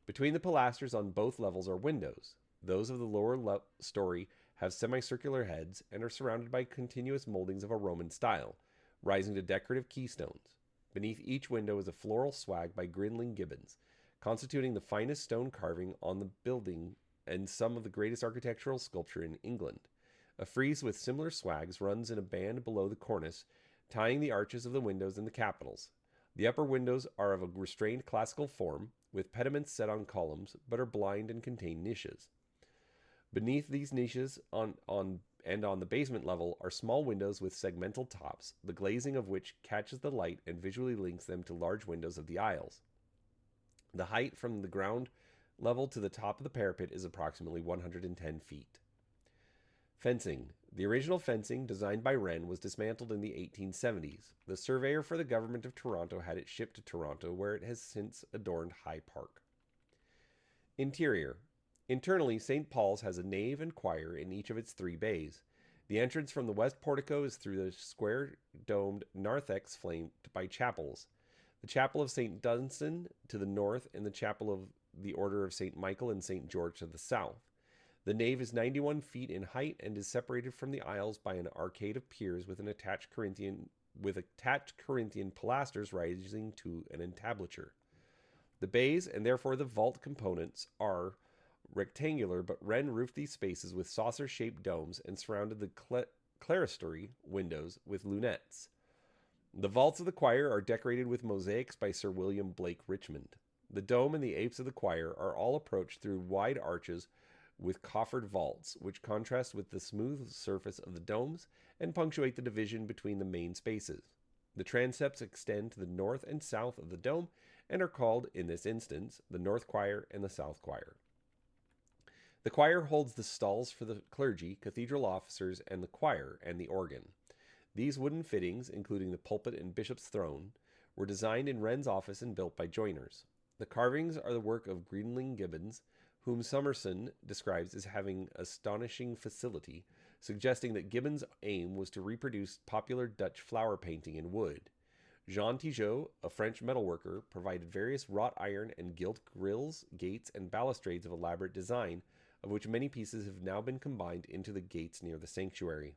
Between the pilasters on both levels are windows. Those of the lower story have semicircular heads and are surrounded by continuous moldings of a Roman style, rising to decorative keystones. Beneath each window is a floral swag by Grinling Gibbons, constituting the finest stone carving on the building and some of the greatest architectural sculpture in England. A frieze with similar swags runs in a band below the cornice, tying the arches of the windows and the capitals. The upper windows are of a restrained classical form, with pediments set on columns, but are blind and contain niches. Beneath these niches on the basement level are small windows with segmental tops, the glazing of which catches the light and visually links them to large windows of the aisles. The height from the ground level to the top of the parapet is approximately 110 feet. Fencing. The original fencing, designed by Wren, was dismantled in the 1870s. The surveyor for the government of Toronto had it shipped to Toronto, where it has since adorned High Park. Interior. Internally, St. Paul's has a nave and choir in each of its 3 bays. The entrance from the west portico is through the square-domed narthex flanked by chapels. The chapel of St. Dunstan to the north and the chapel of the Order of St. Michael and St. George to the south. The nave is 91 feet in height and is separated from the aisles by an arcade of piers with attached Corinthian pilasters rising to an entablature. The bays, and therefore the vault components, are rectangular, but Wren roofed these spaces with saucer-shaped domes and surrounded the clerestory windows with lunettes. The vaults of the choir are decorated with mosaics by Sir William Blake Richmond. The dome and the apse of the choir are all approached through wide arches with coffered vaults, which contrast with the smooth surface of the domes and punctuate the division between the main spaces. The transepts extend to the north and south of the dome and are called, in this instance, the North Choir and the South Choir. The choir holds the stalls for the clergy, cathedral officers, and the choir and the organ. These wooden fittings, including the pulpit and bishop's throne, were designed in Wren's office and built by joiners. The carvings are the work of Grinling Gibbons, whom Summerson describes as having astonishing facility, suggesting that Gibbons' aim was to reproduce popular Dutch flower painting in wood. Jean Tigeot, a French metalworker, provided various wrought iron and gilt grills, gates, and balustrades of elaborate design, of which many pieces have now been combined into the gates near the sanctuary.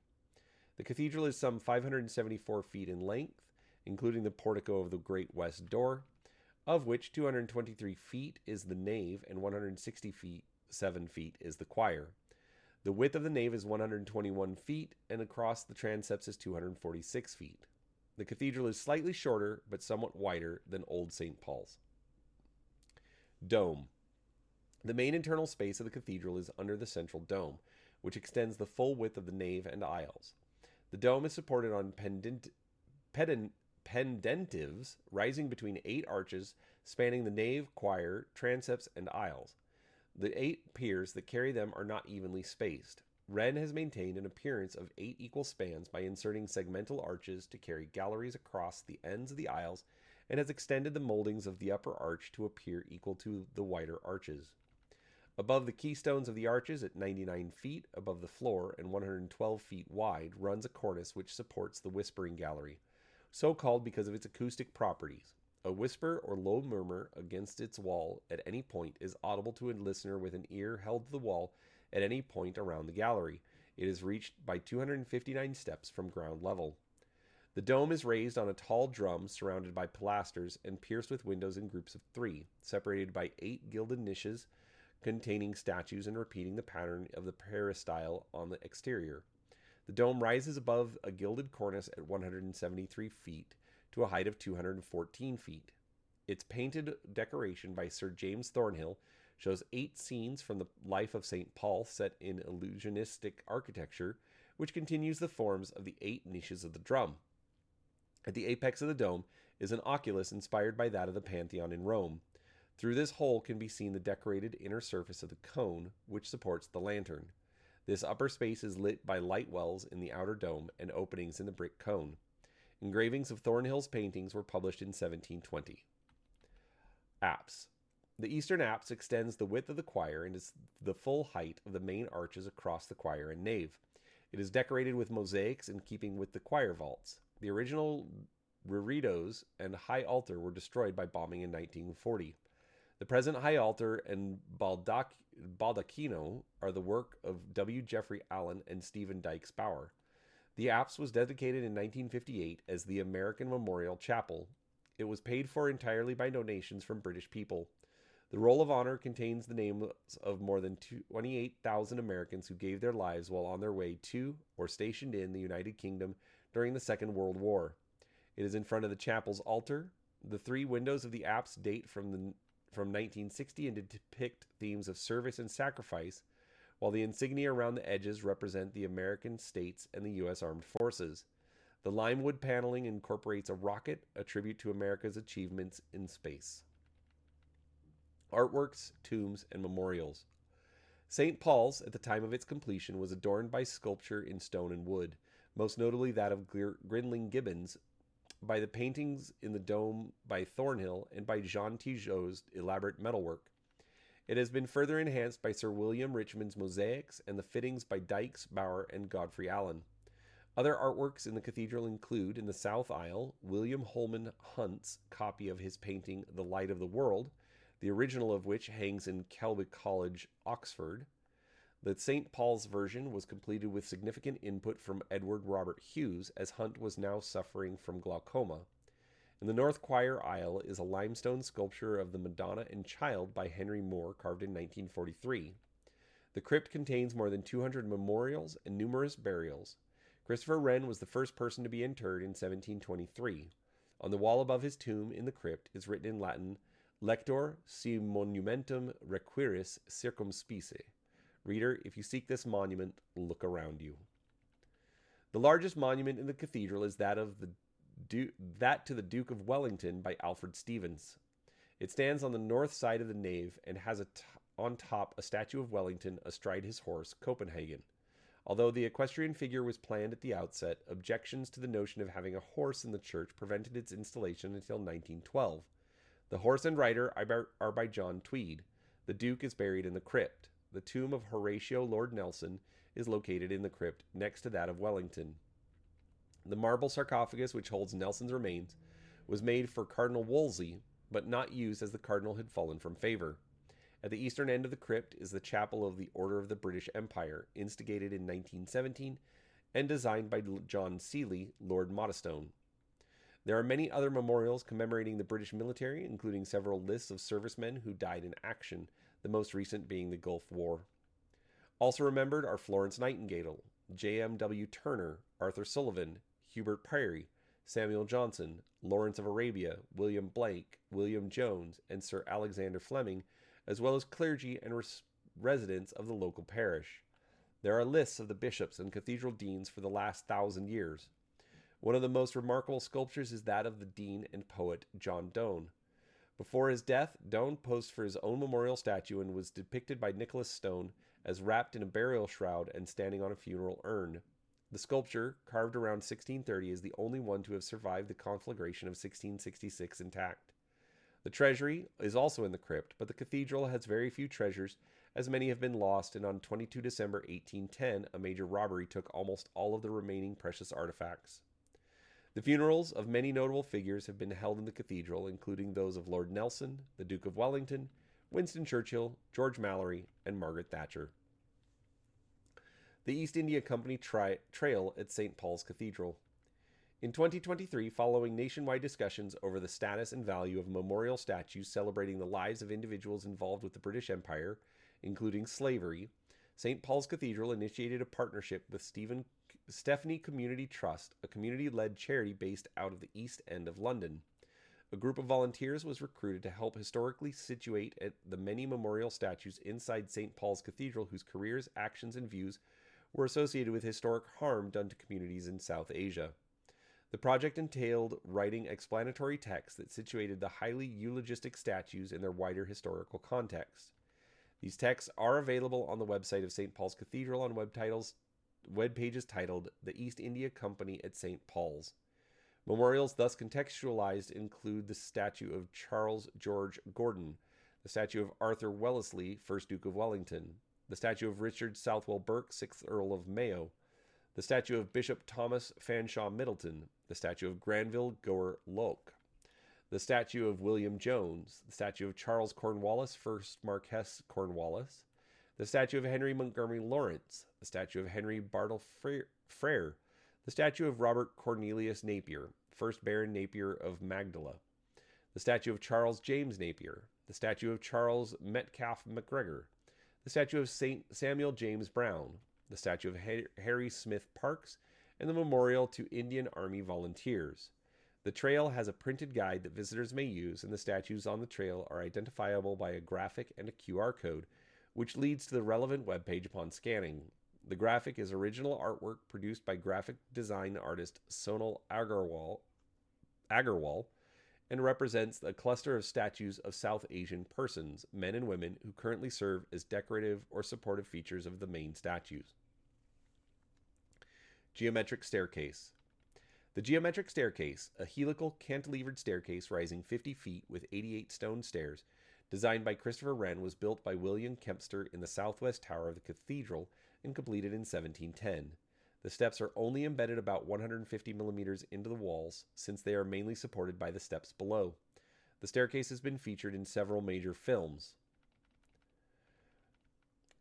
The cathedral is some 574 feet in length, including the portico of the Great West Door, of which 223 feet is the nave and 167 feet is the choir. The width of the nave is 121 feet, and across the transepts is 246 feet. The cathedral is slightly shorter, but somewhat wider than Old St. Paul's. Dome. The main internal space of the cathedral is under the central dome, which extends the full width of the nave and aisles. The dome is supported on pendentives rising between 8 arches spanning the nave, choir, transepts, and aisles. The 8 piers that carry them are not evenly spaced. Wren has maintained an appearance of 8 equal spans by inserting segmental arches to carry galleries across the ends of the aisles, and has extended the moldings of the upper arch to appear equal to the wider arches. Above the keystones of the arches, at 99 feet above the floor and 112 feet wide, runs a cornice which supports the whispering gallery, so called because of its acoustic properties. A whisper or low murmur against its wall at any point is audible to a listener with an ear held to the wall at any point around the gallery. It is reached by 259 steps from ground level. The dome is raised on a tall drum surrounded by pilasters and pierced with windows in groups of 3, separated by 8 gilded niches containing statues and repeating the pattern of the peristyle on the exterior. The dome rises above a gilded cornice at 173 feet to a height of 214 feet. Its painted decoration by Sir James Thornhill shows 8 scenes from the life of St. Paul set in illusionistic architecture, which continues the forms of the 8 niches of the drum. At the apex of the dome is an oculus inspired by that of the Pantheon in Rome. Through this hole can be seen the decorated inner surface of the cone, which supports the lantern. This upper space is lit by light wells in the outer dome and openings in the brick cone. Engravings of Thornhill's paintings were published in 1720. Apse. The eastern apse extends the width of the choir and is the full height of the main arches across the choir and nave. It is decorated with mosaics in keeping with the choir vaults. The original reredos and high altar were destroyed by bombing in 1940. The present high altar and baldacchino are the work of W. Jeffrey Allen and Stephen Dykes Bauer. The apse was dedicated in 1958 as the American Memorial Chapel. It was paid for entirely by donations from British people. The Roll of Honor contains the names of more than 28,000 Americans who gave their lives while on their way to or stationed in the United Kingdom during the Second World War. It is in front of the chapel's altar. The 3 windows of the apse date from 1960 and to depict themes of service and sacrifice, while the insignia around the edges represent the American states and the U.S. Armed Forces. The lime wood paneling incorporates a rocket, a tribute to America's achievements in space. Artworks, tombs, and memorials. St. Paul's, at the time of its completion, was adorned by sculpture in stone and wood, most notably that of Grinling Gibbons, by the paintings in the dome by Thornhill, and by Jean Tigeau's elaborate metalwork. It has been further enhanced by Sir William Richmond's mosaics and the fittings by Dykes, Bauer, and Godfrey Allen. Other artworks in the cathedral include, in the south aisle, William Holman Hunt's copy of his painting The Light of the World, the original of which hangs in Kelvick College, Oxford. The St. Paul's version was completed with significant input from Edward Robert Hughes, as Hunt was now suffering from glaucoma. In the north choir aisle is a limestone sculpture of the Madonna and Child by Henry Moore, carved in 1943. The crypt contains more than 200 memorials and numerous burials. Christopher Wren was the first person to be interred in 1723. On the wall above his tomb in the crypt is written in Latin, Lector si monumentum requiris circumspice. Reader, if you seek this monument, look around you. The largest monument in the cathedral is that to the Duke of Wellington by Alfred Stevens. It stands on the north side of the nave and has on top a statue of Wellington astride his horse, Copenhagen. Although the equestrian figure was planned at the outset, objections to the notion of having a horse in the church prevented its installation until 1912. The horse and rider are by John Tweed. The Duke is buried in the crypt. The tomb of Horatio Lord Nelson is located in the crypt next to that of Wellington. The marble sarcophagus which holds Nelson's remains was made for Cardinal Wolsey, but not used as the cardinal had fallen from favor. At the eastern end of the crypt is the chapel of the Order of the British Empire, instigated in 1917 and designed by John Seeley, Lord Modestone. There are many other memorials commemorating the British military, including several lists of servicemen who died in action, the most recent being the Gulf War. Also remembered are Florence Nightingale, J.M.W. Turner, Arthur Sullivan, Hubert Parry, Samuel Johnson, Lawrence of Arabia, William Blake, William Jones, and Sir Alexander Fleming, as well as clergy and residents of the local parish. There are lists of the bishops and cathedral deans for the last 1,000 years. One of the most remarkable sculptures is that of the dean and poet John Donne. Before his death, Donne posed for his own memorial statue and was depicted by Nicholas Stone as wrapped in a burial shroud and standing on a funeral urn. The sculpture, carved around 1630, is the only one to have survived the conflagration of 1666 intact. The treasury is also in the crypt, but the cathedral has very few treasures, as many have been lost, and on 22 December 1810, a major robbery took almost all of the remaining precious artifacts. The funerals of many notable figures have been held in the cathedral, including those of Lord Nelson, the Duke of Wellington, Winston Churchill, George Mallory, and Margaret Thatcher. The East India Company Trail at St. Paul's Cathedral. In 2023, following nationwide discussions over the status and value of memorial statues celebrating the lives of individuals involved with the British Empire, including slavery, St. Paul's Cathedral initiated a partnership with Stephanie Community Trust, a community-led charity based out of the East End of London. A group of volunteers was recruited to help historically situate the many memorial statues inside St. Paul's Cathedral whose careers, actions, and views were associated with historic harm done to communities in South Asia. The project entailed writing explanatory text that situated the highly eulogistic statues in their wider historical context. These texts are available on the website of St. Paul's Cathedral on web pages titled The East India Company at St. Paul's. Memorials thus contextualized include the statue of Charles George Gordon, the statue of Arthur Wellesley, 1st Duke of Wellington, the statue of Richard Southwell Burke, 6th Earl of Mayo, the statue of Bishop Thomas Fanshawe Middleton, the statue of Granville Gower Loke, the statue of William Jones, the statue of Charles Cornwallis, 1st Marquess Cornwallis, the statue of Henry Montgomery Lawrence, the statue of Henry Bartle Frere, the statue of Robert Cornelius Napier, 1st Baron Napier of Magdala, the statue of Charles James Napier, the statue of Charles Metcalfe MacGregor, the statue of St. Samuel James Brown, the statue of Harry Smith Parks, and the memorial to Indian Army volunteers. The trail has a printed guide that visitors may use, and the statues on the trail are identifiable by a graphic and a QR code, which leads to the relevant webpage upon scanning. The graphic is original artwork produced by graphic design artist Sonal Agarwal and represents a cluster of statues of South Asian persons, men and women, who currently serve as decorative or supportive features of the main statues. Geometric staircase. The geometric staircase, a helical cantilevered staircase rising 50 feet with 88 stone stairs, designed by Christopher Wren, was built by William Kempster in the southwest tower of the cathedral and completed in 1710. The steps are only embedded about 150 millimeters into the walls, since they are mainly supported by the steps below. The staircase has been featured in several major films.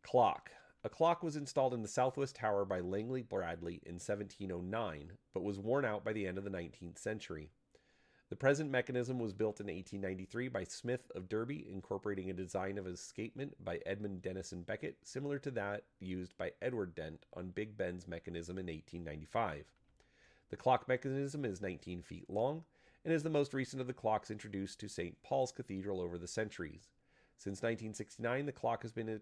Clock. A clock was installed in the southwest tower by Langley Bradley in 1709, but was worn out by the end of the 19th century. The present mechanism was built in 1893 by Smith of Derby, incorporating a design of escapement by Edmund Denison Beckett, similar to that used by Edward Dent on Big Ben's mechanism in 1895. The clock mechanism is 19 feet long and is the most recent of the clocks introduced to St. Paul's Cathedral over the centuries. Since 1969, the clock has been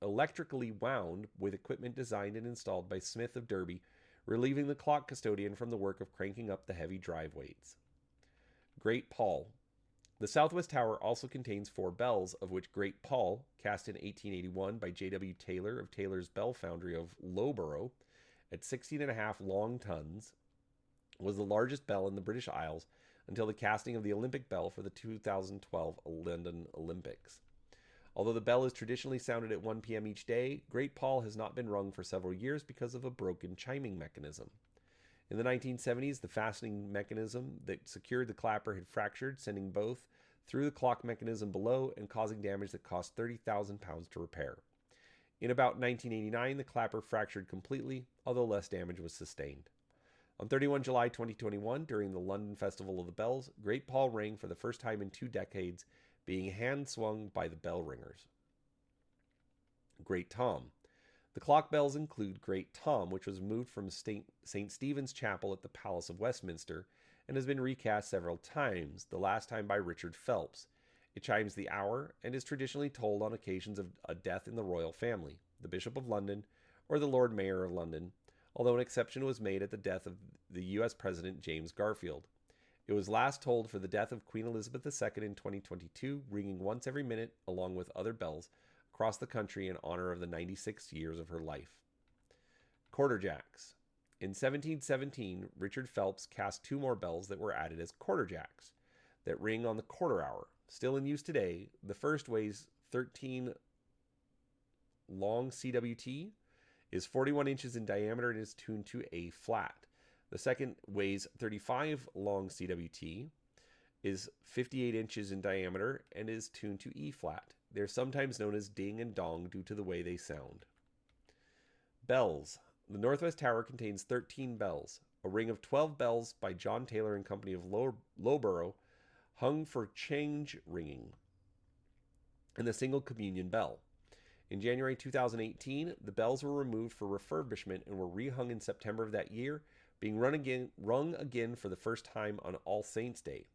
electrically wound with equipment designed and installed by Smith of Derby, relieving the clock custodian from the work of cranking up the heavy drive weights. Great Paul. The southwest tower also contains 4 bells, of which Great Paul, cast in 1881 by J.W. Taylor of Taylor's Bell Foundry of Loughborough, at 16.5 long tons, was the largest bell in the British Isles until the casting of the Olympic bell for the 2012 London Olympics. Although the bell is traditionally sounded at 1 p.m. each day, Great Paul has not been rung for several years because of a broken chiming mechanism. In the 1970s, the fastening mechanism that secured the clapper had fractured, sending both through the clock mechanism below and causing damage that cost £30,000 to repair. In about 1989, the clapper fractured completely, although less damage was sustained. On 31 July 2021, during the London Festival of the Bells, Great Paul rang for the first time in 2 decades, being hand-swung by the bell ringers. Great Tom. The clock bells include Great Tom, which was moved from St. Stephen's Chapel at the Palace of Westminster and has been recast several times, the last time by Richard Phelps. It chimes the hour and is traditionally tolled on occasions of a death in the royal family, the Bishop of London, or the Lord Mayor of London, although an exception was made at the death of the U.S. President James Garfield. It was last tolled for the death of Queen Elizabeth II in 2022, ringing once every minute along with other bells across the country in honor of the 96 years of her life. Quarterjacks. In 1717, Richard Phelps cast 2 more bells that were added as quarterjacks that ring on the quarter hour. Still in use today, the first weighs 13 long CWT, is 41 inches in diameter and is tuned to A flat. The second weighs 35 long CWT, is 58 inches in diameter, and is tuned to E flat. They're sometimes known as ding and dong due to the way they sound. Bells. The Northwest Tower contains 13 bells. A ring of 12 bells by John Taylor and Company of Loughborough hung for change ringing, and the single communion bell. In January 2018, the bells were removed for refurbishment and were rehung in September of that year, being rung again for the first time on All Saints' Day.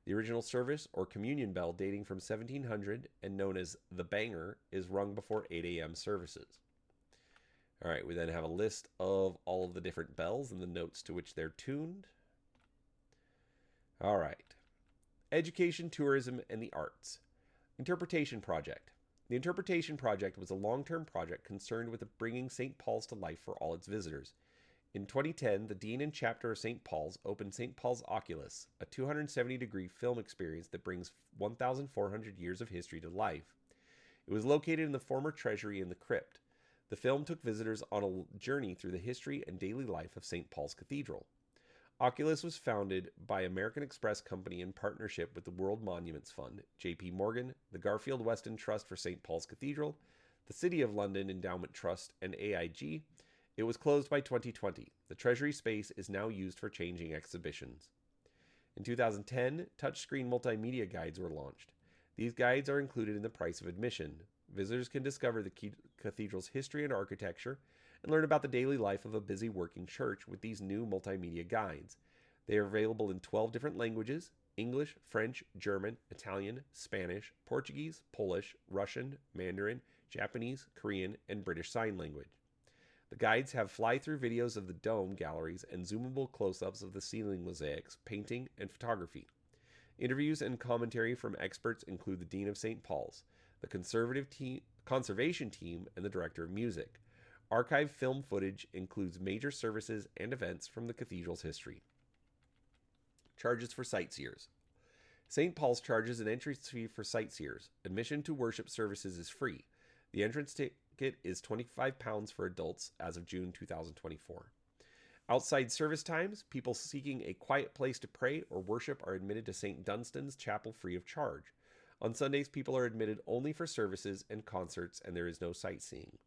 The original service, or communion bell, dating from 1700 and known as the banger, is rung before 8 a.m. services. All right, we then have a list of all of the different bells and the notes to which they're tuned. All right. Education, tourism, and the arts. Interpretation Project. The Interpretation Project was a long-term project concerned with bringing St. Paul's to life for all its visitors. In 2010, the Dean and Chapter of St. Paul's opened St. Paul's Oculus, a 270-degree film experience that brings 1,400 years of history to life. It was located in the former treasury in the crypt. The film took visitors on a journey through the history and daily life of St. Paul's Cathedral. Oculus was founded by American Express Company in partnership with the World Monuments Fund, J.P. Morgan, the Garfield Weston Trust for St. Paul's Cathedral, the City of London Endowment Trust, and AIG. It was closed by 2020. The treasury space is now used for changing exhibitions. In 2010, touchscreen multimedia guides were launched. These guides are included in the price of admission. Visitors can discover the cathedral's history and architecture and learn about the daily life of a busy working church with these new multimedia guides. They are available in 12 different languages: English, French, German, Italian, Spanish, Portuguese, Polish, Russian, Mandarin, Japanese, Korean, and British Sign Language. The guides have fly-through videos of the dome galleries and zoomable close-ups of the ceiling mosaics, painting, and photography. Interviews and commentary from experts include the Dean of St. Paul's, the conservation team, and the Director of Music. Archived film footage includes major services and events from the cathedral's history. Charges for sightseers. St. Paul's charges an entrance fee for sightseers. Admission to worship services is free. The entrance ticket is £25 for adults as of June 2024. Outside service times, people seeking a quiet place to pray or worship are admitted to St. Dunstan's Chapel free of charge. On Sundays, people are admitted only for services and concerts, and there is no sightseeing.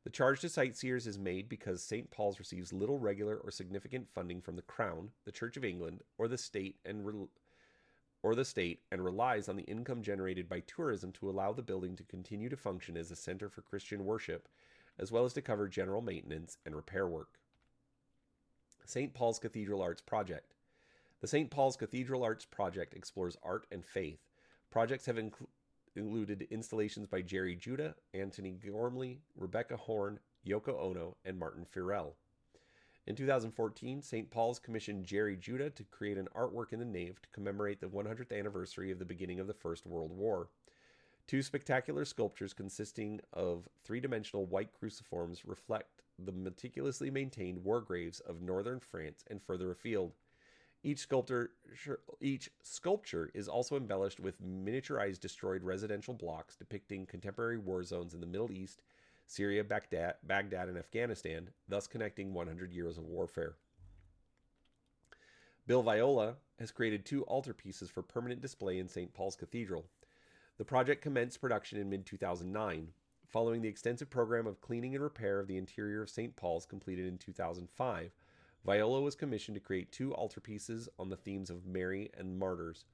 The charge to sightseers is made because St. Paul's receives little regular or significant funding from the Crown, the Church of England, or the state, and relies on the income generated by tourism to allow the building to continue to function as a center for Christian worship, as well as to cover general maintenance and repair work. St. Paul's Cathedral Arts Project. The St. Paul's Cathedral Arts Project explores art and faith. Projects have included installations by Jerry Judah, Anthony Gormley, Rebecca Horn, Yoko Ono, and Martin Farrell. In 2014, St. Paul's commissioned Jerry Judah to create an artwork in the nave to commemorate the 100th anniversary of the beginning of the First World War. 2 spectacular sculptures consisting of 3-dimensional white cruciforms reflect the meticulously maintained war graves of northern France and further afield. Each sculpture is also embellished with miniaturized destroyed residential blocks depicting contemporary war zones in the Middle East, Syria, Baghdad, and Afghanistan, thus connecting 100 years of warfare. Bill Viola has created 2 altarpieces for permanent display in St. Paul's Cathedral. The project commenced production in mid-2009. Following the extensive program of cleaning and repair of the interior of St. Paul's completed in 2005, Viola was commissioned to create 2 altarpieces on the themes of Mary and martyrs.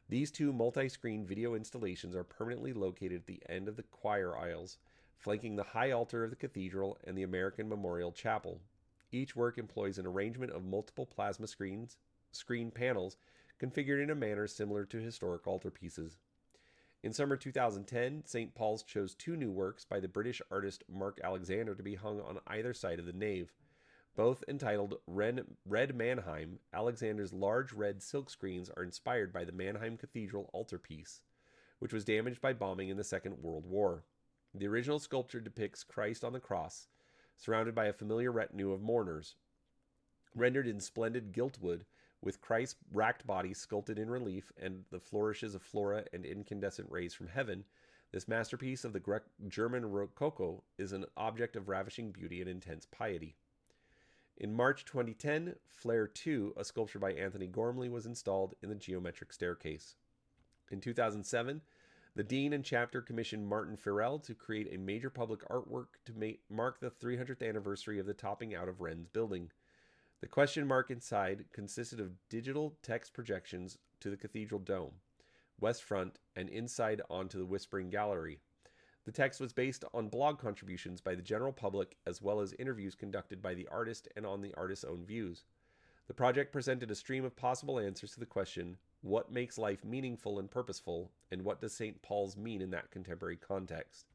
These 2 multi-screen video installations are permanently located at the end of the choir aisles, flanking the high altar of the cathedral and the American Memorial Chapel. Each work employs an arrangement of multiple plasma screen panels configured in a manner similar to historic altarpieces. In summer 2010, St. Paul's chose 2 new works by the British artist Mark Alexander to be hung on either side of the nave. Both entitled Red Mannheim, Alexander's large red silk screens are inspired by the Mannheim Cathedral altarpiece, which was damaged by bombing in the Second World War. The original sculpture depicts Christ on the cross, surrounded by a familiar retinue of mourners. Rendered in splendid gilt wood, with Christ's racked body sculpted in relief and the flourishes of flora and incandescent rays from heaven, this masterpiece of the German Rococo is an object of ravishing beauty and intense piety. In March 2010, Flare 2, a sculpture by Anthony Gormley, was installed in the geometric staircase. In 2007, the Dean and Chapter commissioned Martin Farrell to create a major public artwork to mark the 300th anniversary of the topping out of Wren's building. The question mark inside consisted of digital text projections to the cathedral dome, west front, and inside onto the Whispering Gallery. The text was based on blog contributions by the general public as well as interviews conducted by the artist and on the artist's own views. The project presented a stream of possible answers to the question, what makes life meaningful and purposeful, and what does St. Paul's mean in that contemporary context?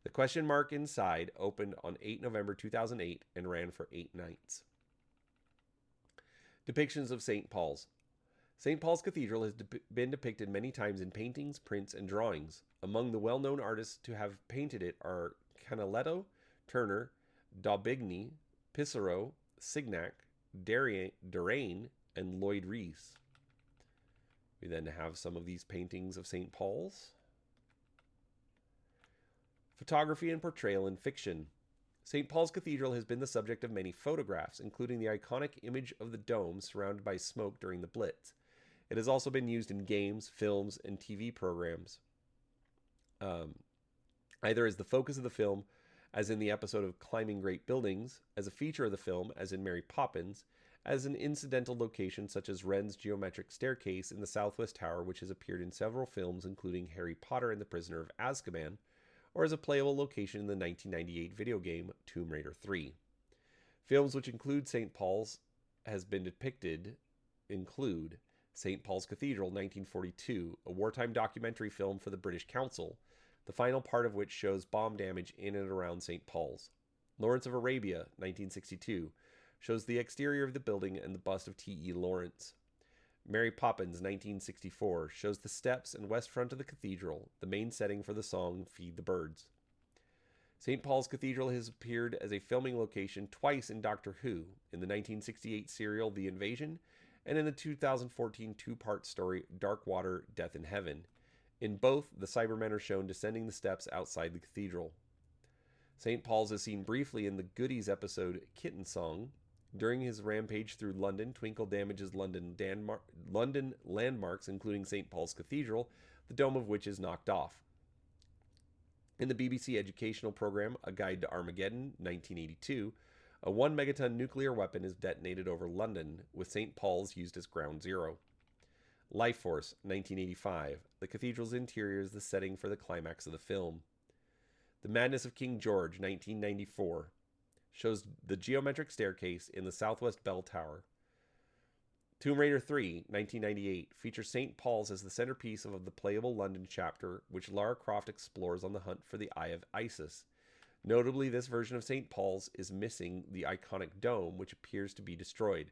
The question mark inside opened on 8 November 2008 and ran for 8 nights. Depictions of St. Paul's. St. Paul's Cathedral has been depicted many times in paintings, prints, and drawings. Among the well-known artists to have painted it are Canaletto, Turner, Daubigny, Pissarro, Signac, Derain, and Lloyd Rees. We then have some of these paintings of St. Paul's. Photography and portrayal in fiction. St. Paul's Cathedral has been the subject of many photographs, including the iconic image of the dome surrounded by smoke during the Blitz. It has also been used in games, films, and TV programs. Either as the focus of the film, as in the episode of Climbing Great Buildings, as a feature of the film, as in Mary Poppins, as an incidental location such as Wren's geometric staircase in the Southwest Tower, which has appeared in several films including Harry Potter and the Prisoner of Azkaban, or as a playable location in the 1998 video game Tomb Raider 3. Films which include St. Paul's has been depicted include St. Paul's Cathedral, 1942, a wartime documentary film for the British Council, the final part of which shows bomb damage in and around St. Paul's. Lawrence of Arabia, 1962, shows the exterior of the building and the bust of T.E. Lawrence. Mary Poppins, 1964, shows the steps and west front of the cathedral, the main setting for the song Feed the Birds. St. Paul's Cathedral has appeared as a filming location twice in Doctor Who, in the 1968 serial The Invasion, and in the 2014 two-part story Dark Water, Death in Heaven. In both, the Cybermen are shown descending the steps outside the cathedral. St. Paul's is seen briefly in the Goodies episode Kitten Song. During his rampage through London, Twinkle damages London landmarks, including St. Paul's Cathedral, the dome of which is knocked off. In the BBC educational program A Guide to Armageddon, 1982, a 1 megaton nuclear weapon is detonated over London, with St. Paul's used as ground zero. Life Force, 1985. The cathedral's interior is the setting for the climax of the film. The Madness of King George, 1994. Shows the geometric staircase in the southwest bell tower. Tomb Raider 3, 1998, features St. Paul's as the centerpiece of the playable London chapter, which Lara Croft explores on the hunt for the Eye of Isis. Notably, this version of St. Paul's is missing the iconic dome, which appears to be destroyed.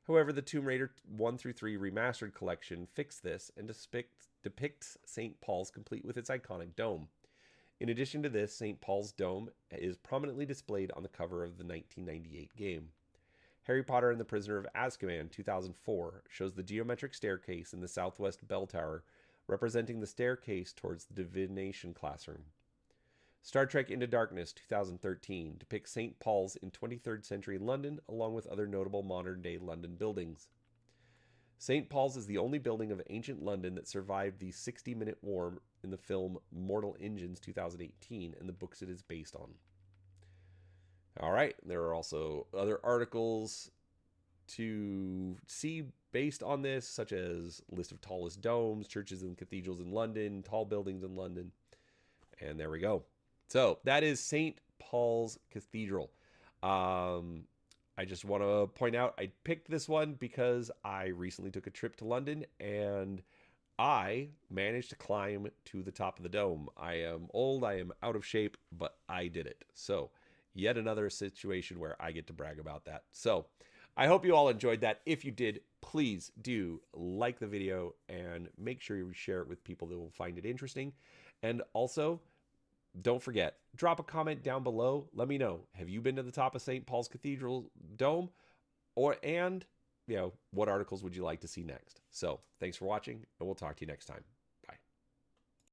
However, the Tomb Raider 1 through 3 remastered collection fixed this and depicts St. Paul's complete with its iconic dome. In addition to this, St. Paul's dome is prominently displayed on the cover of the 1998 game. Harry Potter and the Prisoner of Azkaban, 2004, shows the geometric staircase in the southwest bell tower, representing the staircase towards the divination classroom. Star Trek Into Darkness, 2013, depicts St. Paul's in 23rd century London, along with other notable modern-day London buildings. St. Paul's is the only building of ancient London that survived the 60-minute war in the film Mortal Engines 2018 and the books it is based on. All right, there are also other articles to see based on this, such as list of tallest domes, churches and cathedrals in London, tall buildings in London, and there we go. So that is St. Paul's Cathedral. I just want to point out I picked this one because I recently took a trip to London and I managed to climb to the top of the dome. I am old, I am out of shape, but I did it. So, yet another situation where I get to brag about that. So, I hope you all enjoyed that. If you did, please do like the video and make sure you share it with people that will find it interesting. And also, don't forget, drop a comment down below. Let me know, have you been to the top of St. Paul's Cathedral Dome? And what articles would you like to see next? So, thanks for watching, and we'll talk to you next time.